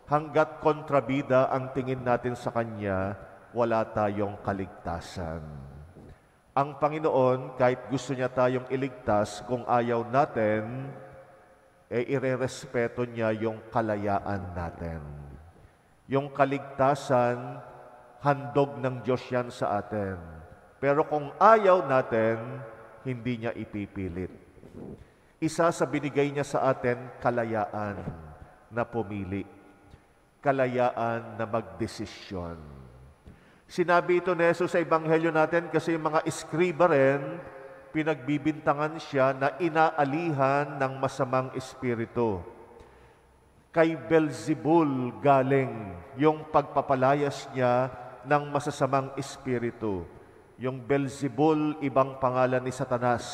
hanggat kontrabida ang tingin natin sa Kanya, wala tayong kaligtasan. Ang Panginoon, kahit gusto niya tayong iligtas, kung ayaw natin, irerespeto niya yung kalayaan natin. Yung kaligtasan, handog ng Diyos yan sa atin. Pero kung ayaw natin, hindi niya ipipilit. Isa sa binigay niya sa atin, kalayaan. na pumili, kalayaan na magdesisyon. Sinabi ito ni Jesus sa Ebanghelyo natin kasi yung mga eskriba rin, pinagbibintangan siya na inaalihan ng masamang espiritu. Kay Beelzebul galing yung pagpapalayas niya ng masasamang espiritu. Yung Beelzebul, ibang pangalan ni Satanas.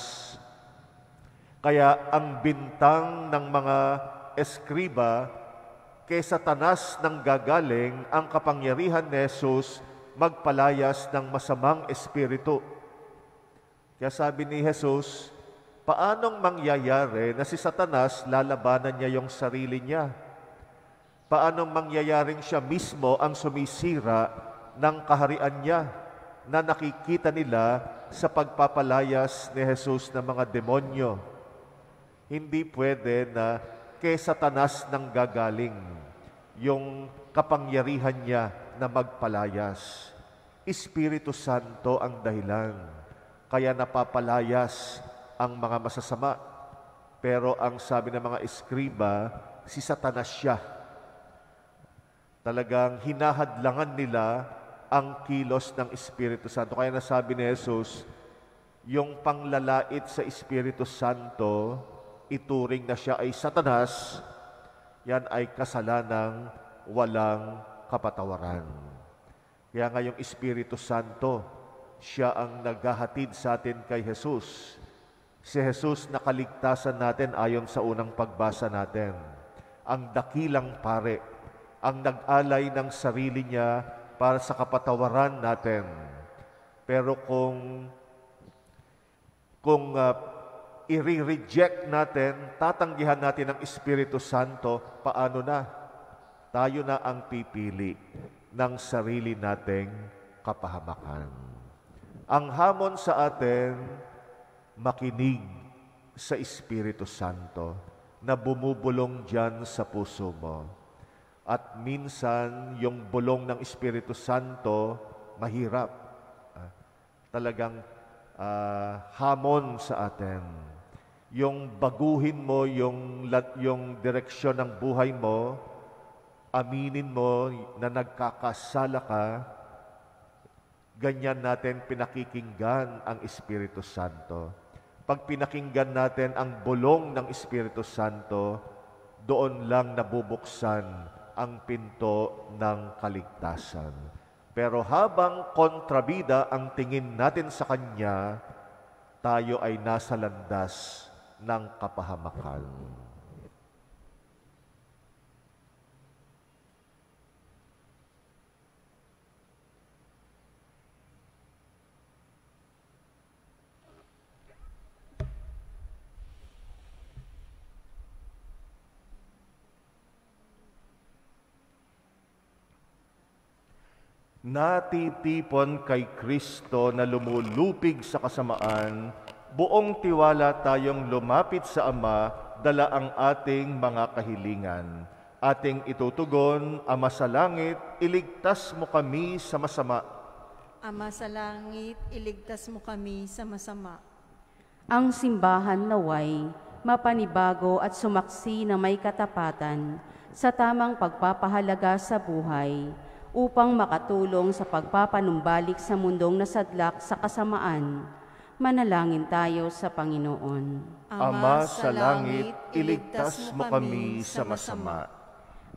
Kaya ang bintang ng mga eskriba, kay Satanas nang gagaling ang kapangyarihan ni Jesus magpalayas ng masamang espiritu. Kaya sabi ni Jesus, paanong mangyayari na si Satanas lalabanan niya yung sarili niya? Paanong mangyayaring siya mismo ang sumisira ng kaharian niya na nakikita nila sa pagpapalayas ni Jesus ng mga demonyo? Hindi pwede na kay Satanas nang gagaling yung kapangyarihan niya na magpalayas. Espiritu Santo ang dahilan, kaya napapalayas ang mga masasama. Pero ang sabi ng mga eskriba, si Satanas siya. Talagang hinahadlangan nila ang kilos ng Espiritu Santo. Kaya nasabi ni Jesus, yung panglalait sa Espiritu Santo, ituring na siya ay Satanas, yan ay kasalanang walang kapatawaran. Kaya ngayong Espiritu Santo, siya ang naghahatid sa atin kay Jesus. Si Jesus na kaligtasan natin ayon sa unang pagbasa natin. Ang dakilang pare, ang nag-alay ng sarili niya para sa kapatawaran natin. Pero kung i-reject natin, tatanggihan natin ang Espiritu Santo, paano na? Tayo na ang pipili ng sarili nating kapahamakan. Ang hamon sa atin, makinig sa Espiritu Santo na bumubulong dyan sa puso mo. At minsan, yung bulong ng Espiritu Santo, mahirap. Talagang hamon sa atin. Yung baguhin mo yung direksyon ng buhay mo, aminin mo na nagkakasala ka, ganyan natin pinakikinggan ang Espiritu Santo. Pag pinakinggan natin ang bulong ng Espiritu Santo, doon lang nabubuksan ang pinto ng kaligtasan. Pero habang kontrabida ang tingin natin sa Kanya, tayo ay nasa landas ng kapahamakan. Natitipon kay Kristo na lumulupig sa kasamaan, buong tiwala tayong lumapit sa Ama, dala ang ating mga kahilingan. Ating itutugon, Ama sa langit, iligtas mo kami sa masama. Ama sa langit, iligtas mo kami sa masama. Ang simbahan naway, mapanibago at sumaksi na may katapatan sa tamang pagpapahalaga sa buhay, upang makatulong sa pagpapanumbalik sa mundong nasadlak sa kasamaan. Manalangin tayo sa Panginoon. Ama sa langit, iligtas mo kami sa masama.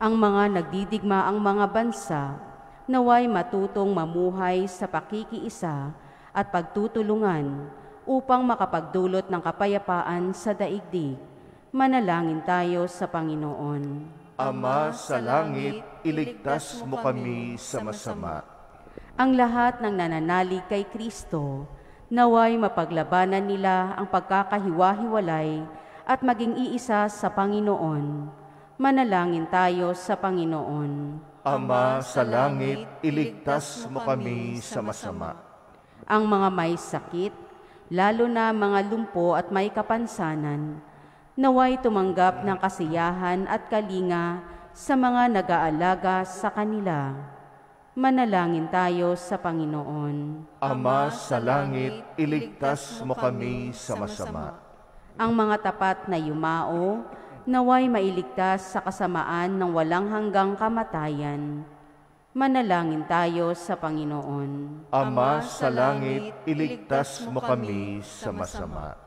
Ang mga nagdidigma ang mga bansa, naway matutong mamuhay sa pakikiisa at pagtutulungan upang makapagdulot ng kapayapaan sa daigdig. Manalangin tayo sa Panginoon. Ama sa langit, iligtas mo kami sa masama. Ang lahat ng nananalig kay Kristo, naway mapaglabanan nila ang pagkakahiwa-hiwalay at maging iisa sa Panginoon. Manalangin tayo sa Panginoon. Ama sa langit, iligtas mo kami sa masama. Ang mga may sakit, lalo na mga lumpo at may kapansanan, naway tumanggap ng kasiyahan at kalinga sa mga nag-aalaga sa kanila. Manalangin tayo sa Panginoon. Ama sa langit, iligtas mo kami sa masama. Ang mga tapat na yumao, naway mailigtas sa kasamaan ng walang hanggang kamatayan. Manalangin tayo sa Panginoon. Ama sa langit, iligtas mo kami sa masama.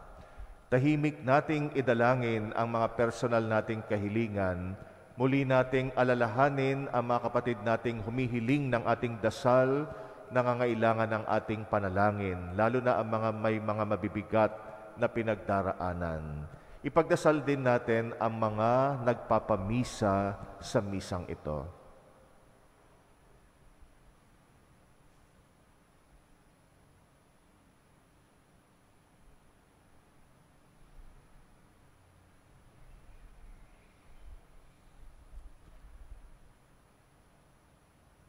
Tahimik nating idalangin ang mga personal nating kahilingan. Muli nating alalahanin ang mga kapatid nating humihiling ng ating dasal, nangangailangan ng ating panalangin, lalo na ang mga may mga mabibigat na pinagdaraanan. Ipagdasal din natin ang mga nagpapamisa sa misang ito.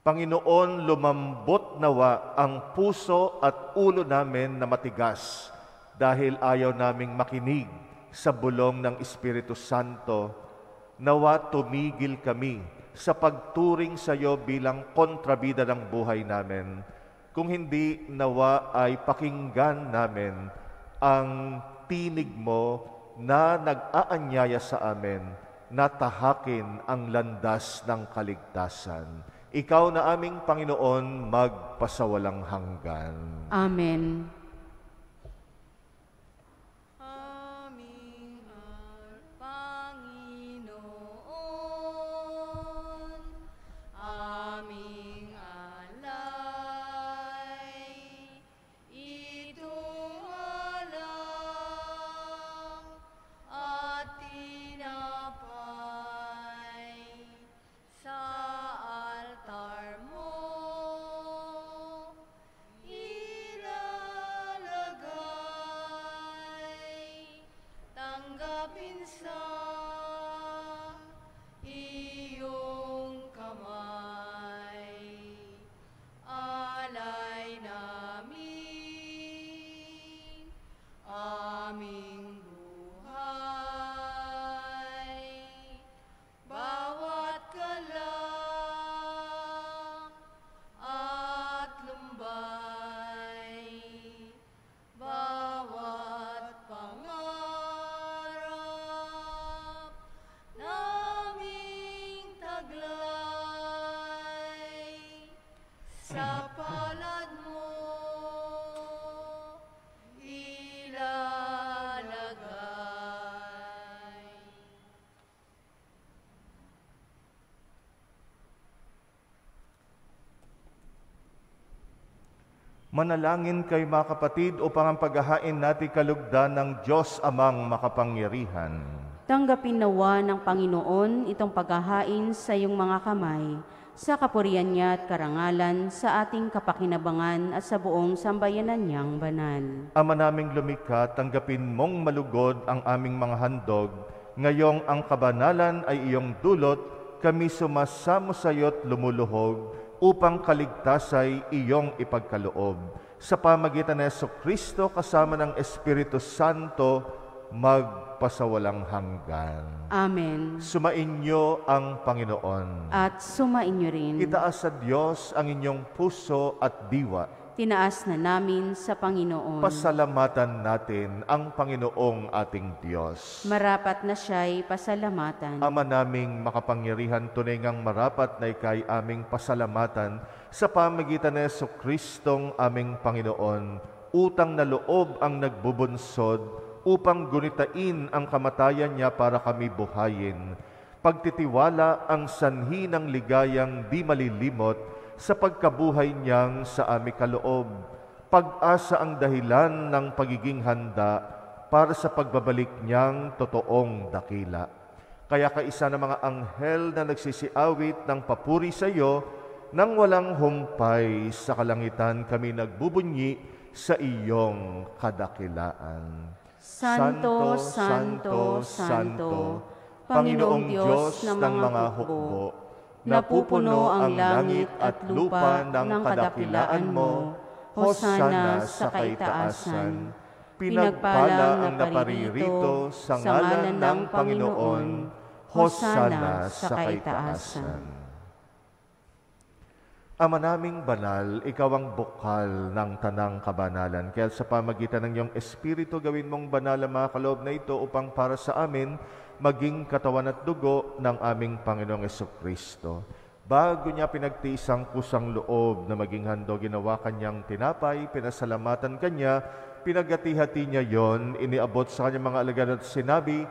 Panginoon, lumambot nawa ang puso at ulo namin na matigas dahil ayaw naming makinig sa bulong ng Espiritu Santo. Nawa tumigil kami sa pagturing sa iyo bilang kontrabida ng buhay namin. Kung hindi, nawa ay pakinggan namin ang tinig mo na nag-aanyaya sa amin na tahakin ang landas ng kaligtasan. Ikaw na aming Panginoon, magpasawalang hanggan. Amen. Aming Panginoon, aming alay, ituhalang at tinapay sa altar mo, ilalagay, tanggapin sa iyong kamay, alay namin, aming buhay, bawat kalang at lumbay, bawat pangarap naming taglay, sa palad mo ilalagay. Manalangin kayo mga kapatid upang ang paghahain natin kalugdan ng Diyos Amang makapangyarihan. Tanggapin nawa ng Panginoon itong paghahain sa iyong mga kamay, sa kapurihan niya at karangalan, sa ating kapakinabangan at sa buong sambayanan niyang banal. Ama naming lumikha, tanggapin mong malugod ang aming mga handog. Ngayong ang kabanalan ay iyong dulot, kami sumasamo sa iyo't lumuluhog, upang kaligtasay iyong ipagkaloob. Sa pamagitan ng Jesucristo kasama ng Espiritu Santo, magpasawalang hanggan. Amen. Sumainyo ang Panginoon. At sumainyo rin. Itaas sa Diyos ang inyong puso at diwa. Tinaas na namin sa Panginoon. Pasalamatan natin ang Panginoong ating Diyos. Marapat na siya'y pasalamatan. Ama naming makapangyarihan, tunay ngang marapat na ika'y aming pasalamatan sa pamagitan ng Jesucristong aming Panginoon. Utang na loob ang nagbubunsod upang gunitain ang kamatayan niya para kami buhayin. Pagtitiwala ang sanhi ng ligayang di malilimot sa pagkabuhay niyang sa aming kaloob. Pag-asa ang dahilan ng pagiging handa para sa pagbabalik niyang totoong dakila. Kaya kaisa ng mga anghel na nagsisiawit ng papuri sa iyo, nang walang humpay sa kalangitan kami nagbubunyi sa iyong kadakilaan. Santo, Santo, Santo, Panginoong Diyos ng mga hukbo, napupuno ang langit at lupa ng kadakilaan mo. Hosana sa kaitaasan. Pinagpala ang naparirito sa ngalan ng Panginoon. Hosana sa kaitaasan. Ama naming banal, ikaw ang bukal ng tanang kabanalan. Kaya sa pamagitan ng iyong Espiritu, gawin mong banal ang mga kaloob na ito upang para sa amin maging katawan at dugo ng aming Panginoong Jesucristo. Bago niya pinagtiis ang kusang loob na maging handog, ginawa kanyang tinapay, pinasalamatan kanya, pinagati-hati niya yon, iniabot sa kanyang mga alagad at sinabi,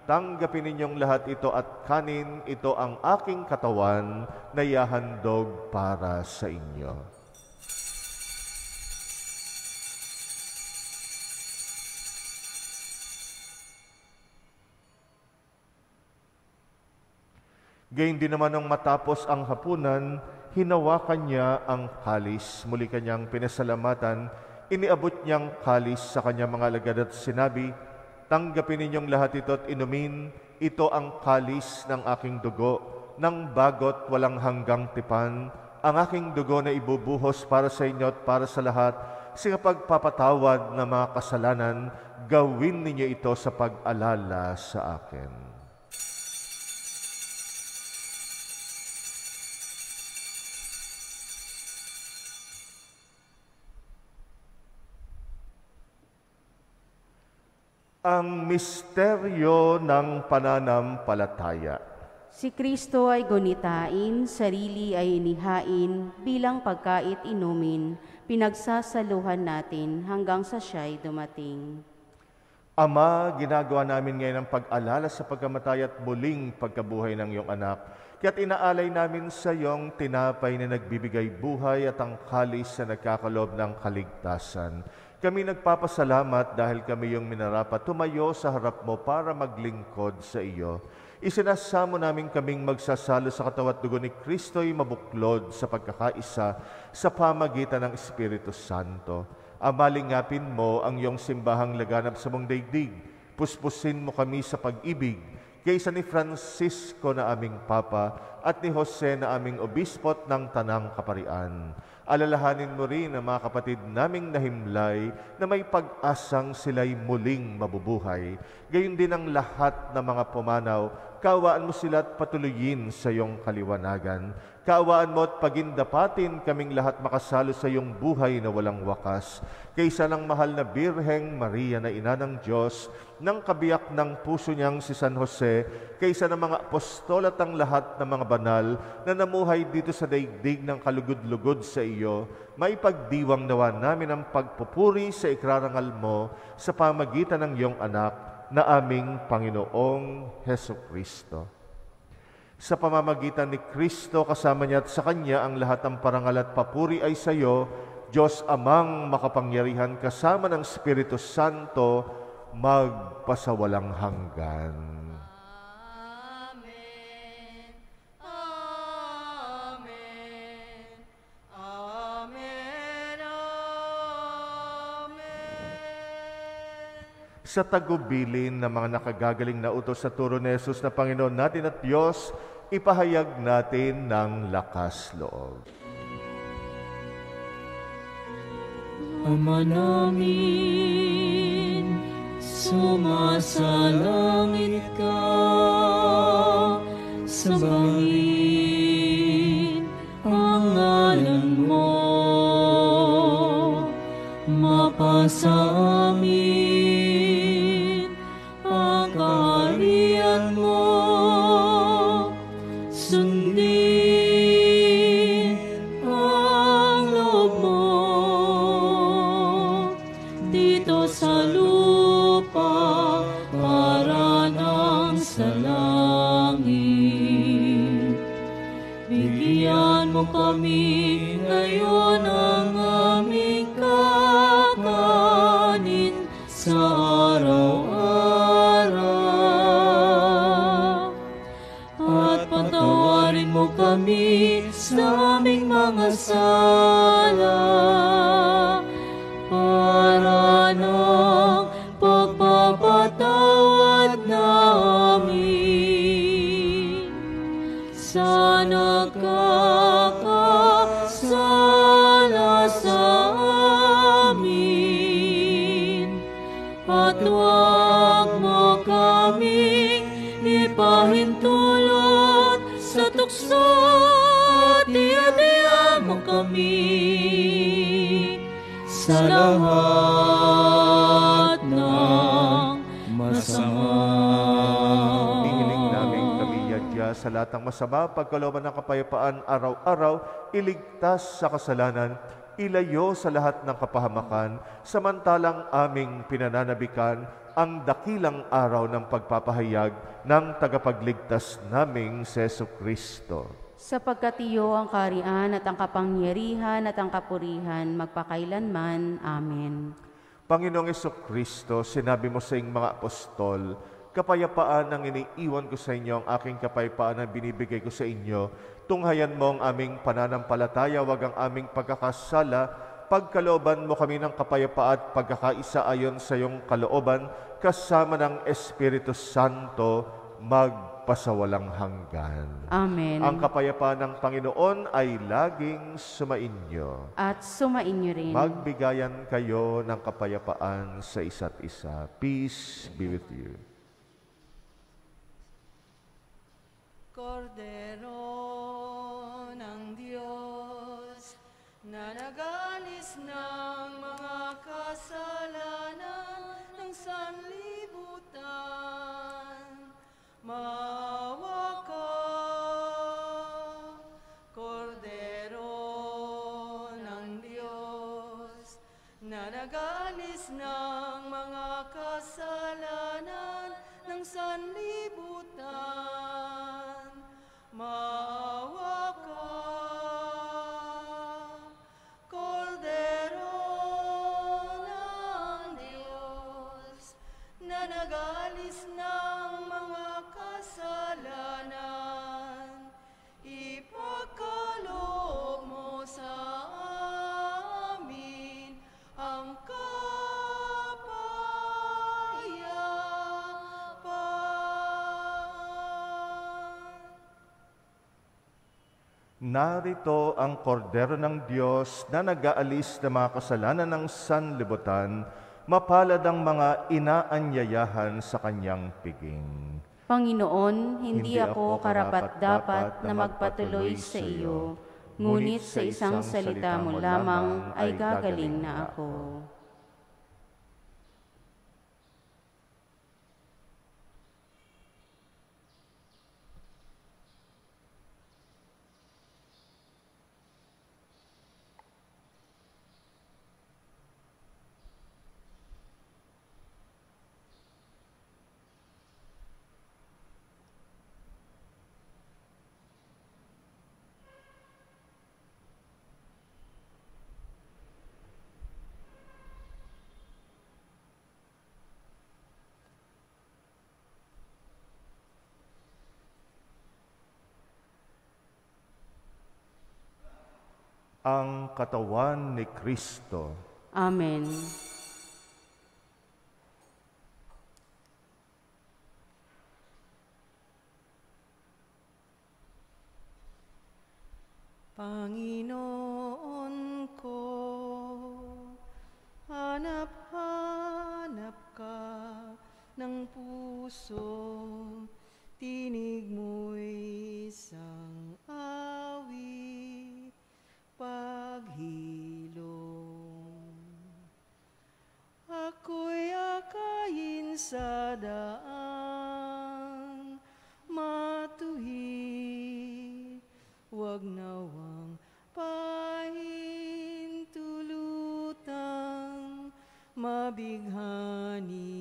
"Tanggapin ninyong lahat ito at kanin, ito ang aking katawan na ihahandog para sa inyo." Gayun din naman nang matapos ang hapunan, hinawakan niya ang kalis, muli kanyang pinasalamatan, iniabot niyang kalis sa kanyang mga alagad at sinabi, "Tanggapin ninyong lahat ito at inumin, ito ang kalis ng aking dugo, ng bagot walang hanggang tipan, ang aking dugo na ibubuhos para sa inyo at para sa lahat, sa pagpapatawad ng mga kasalanan, gawin ninyo ito sa pag-alala sa akin." Ang misteryo ng pananampalataya. Si Kristo ay gunitain, sarili ay inihain, bilang pagkait inumin, pinagsasaluhan natin hanggang sa siya'y dumating. Ama, ginagawa namin ngayon ang pag-alala sa pagkamatay at muling pagkabuhay ng iyong anak. Kaya't inaalay namin sa iyong tinapay na nagbibigay buhay at ang kalis na nagkakalob ng kaligtasan. Kami nagpapasalamat dahil kami yung minarapat tumayo sa harap mo para maglingkod sa iyo. Isinasamo namin kaming magsasalo sa katawan at dugo ni Kristo'y mabuklod sa pagkakaisa sa pamagitan ng Espiritu Santo. Amalingapin mo ang iyong simbahang laganap sa mong daigdig. Puspusin mo kami sa pag-ibig, kaysa ni Francisco na aming Papa at ni Jose na aming Obispot ng Tanang Kaparian. Alalahanin mo rin ang mga kapatid naming nahimlay na may pag-asang sila'y muling mabubuhay. Gayon din ang lahat ng mga pumanaw, kaawaan mo sila at patuloyin sa iyong kaliwanagan. Kaawaan mo at pagindapatin kaming lahat makasalo sa iyong buhay na walang wakas. Kaysa ng mahal na Birheng Maria na ina ng Diyos, ng kabiyak ng puso niyang si San Jose, kaysa ng mga apostol at ang lahat ng mga banal na namuhay dito sa daigdig ng kalugod-lugod sa iyo, maipagdiwang nawa namin ang pagpupuri sa ikrarangal mo sa pamagitan ng iyong anak na aming Panginoong Hesukristo. Sa pamamagitan ni Kristo, kasama niya at sa Kanya ang lahat ng parangal at papuri ay sa iyo, Diyos Amang makapangyarihan kasama ng Espiritu Santo, magpasawalang hanggan. Amen. Amen. Amen. Amen. Sa tagubilin ng mga nakagagaling na utos sa turo ni Jesus na Panginoon natin at Diyos, ipahayag natin ng lakas loob. Ama namin, sumasalangit ka, sambahin ang ngalan mo, mapasa amin ang kaharian mo, sundin ang loob mo dito sa lupa para nang sa langit. Bigyan mo kami ngayon ang aming kakanin sa araw-araw. At patawarin mo kami sa aming mga sala para ng pagpapatawad namin sa nagkakasala sa amin. At huwag mo kaming ipahintulot sa tukso at iadya mo kami sa lahat ng masama. sa lahat ng masama, pagkalooban ng kapayapaan araw-araw, iligtas sa kasalanan, ilayo sa lahat ng kapahamakan, samantalang aming pinananabikan ang dakilang araw ng pagpapahayag ng tagapagligtas naming si Jesucristo. Sapagkat iyo ang kaharian at ang kapangyarihan at ang kapurihan magpakailanman. Amen. Panginoong Jesucristo, sinabi mo sa iyong mga apostol, kapayapaan ang iniiwan ko sa inyo, ang aking kapayapaan ang binibigay ko sa inyo. Tunghayan mo ang aming pananampalataya, wag ang aming pagkakasala. Pagkalooban mo kami ng kapayapaan at pagkakaisa ayon sa iyong kalooban, kasama ng Espiritu Santo, magpasawalang hanggan. Amen. Ang kapayapaan ng Panginoon ay laging sumainyo. At sumainyo rin. Magbigayan kayo ng kapayapaan sa isa't isa. Peace be with you. Kordero ng Diyos, na nagalis ng mga kasalanan ng sanlibutan, maawa ka. Kordero ng Diyos, na nagalis ng mga kasalanan ng sanlibutan, maawa ka. Kordero ng Diyos, na nagalis ng mga kasalanan, ipagkaloob mo sa amin ang Narito ang kordero ng Diyos na nag-aalis ng mga kasalanan ng sanlibutan, mapalad ang mga inaanyayahan sa kanyang piging. Panginoon, hindi ako karapat-dapat na magpatuloy sa iyo, ngunit sa isang salita mo lamang ay gagaling na ako. Ang katawan ni Kristo. Amen. Panginoon ko, hanap-hanap ka ng puso, tinig mo'y isang awit, paghilom. Ako'y akayin sa daan, matuhid, wag nawang pahintulutang mabighani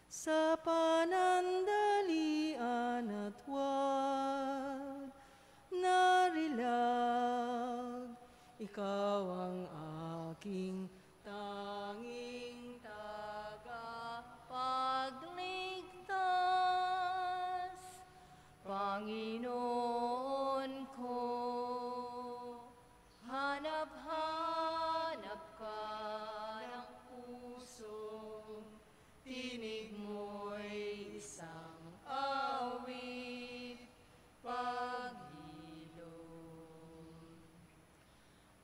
sa panandalian at wag narilag. Ikaw ang aking tanging tagapagligtas, Panginoon ko. Hanap-hanap ka ng puso, tinig mo'y isang awit, paghilom.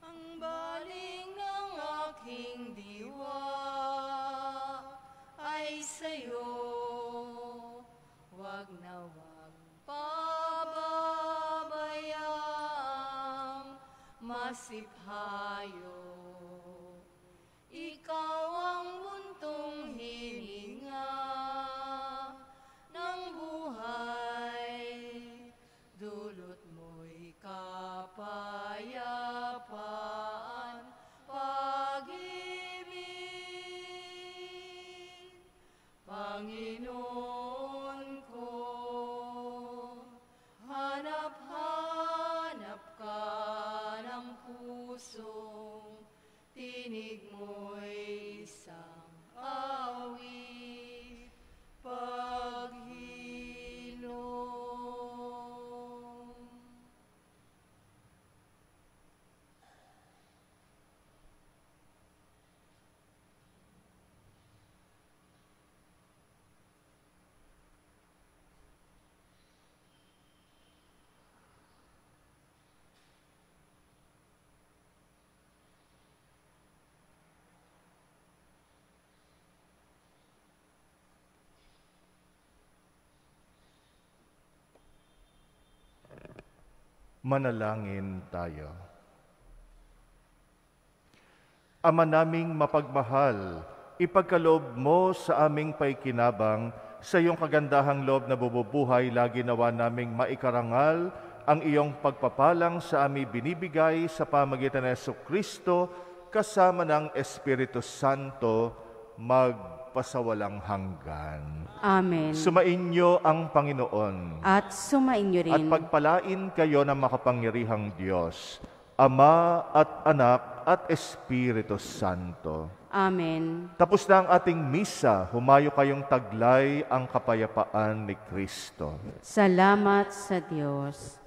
Ang baling ng aking diwa ay sa'yo, wag na wag pababayang masiphayo. Ikaw ang buntong hininga ng buhay tinig mo'y isang awit, paghilom. Manalangin tayo. Ama naming mapagmahal, ipagkaloob mo sa aming paikinabang sa iyong kagandahang loob na bububuhay, lagi nawa naming maikarangal ang iyong pagpapalang sa aming binibigay sa pamagitan ng Jesucristo kasama ng Espiritu Santo magpasawalang hanggan. Amen. Sumainyo ang Panginoon. At sumainyo rin. At pagpalain kayo ng makapangyarihang Diyos, Ama at Anak at Espiritu Santo. Amen. Tapos na ang ating misa, humayo kayong taglay ang kapayapaan ni Kristo. Salamat sa Diyos.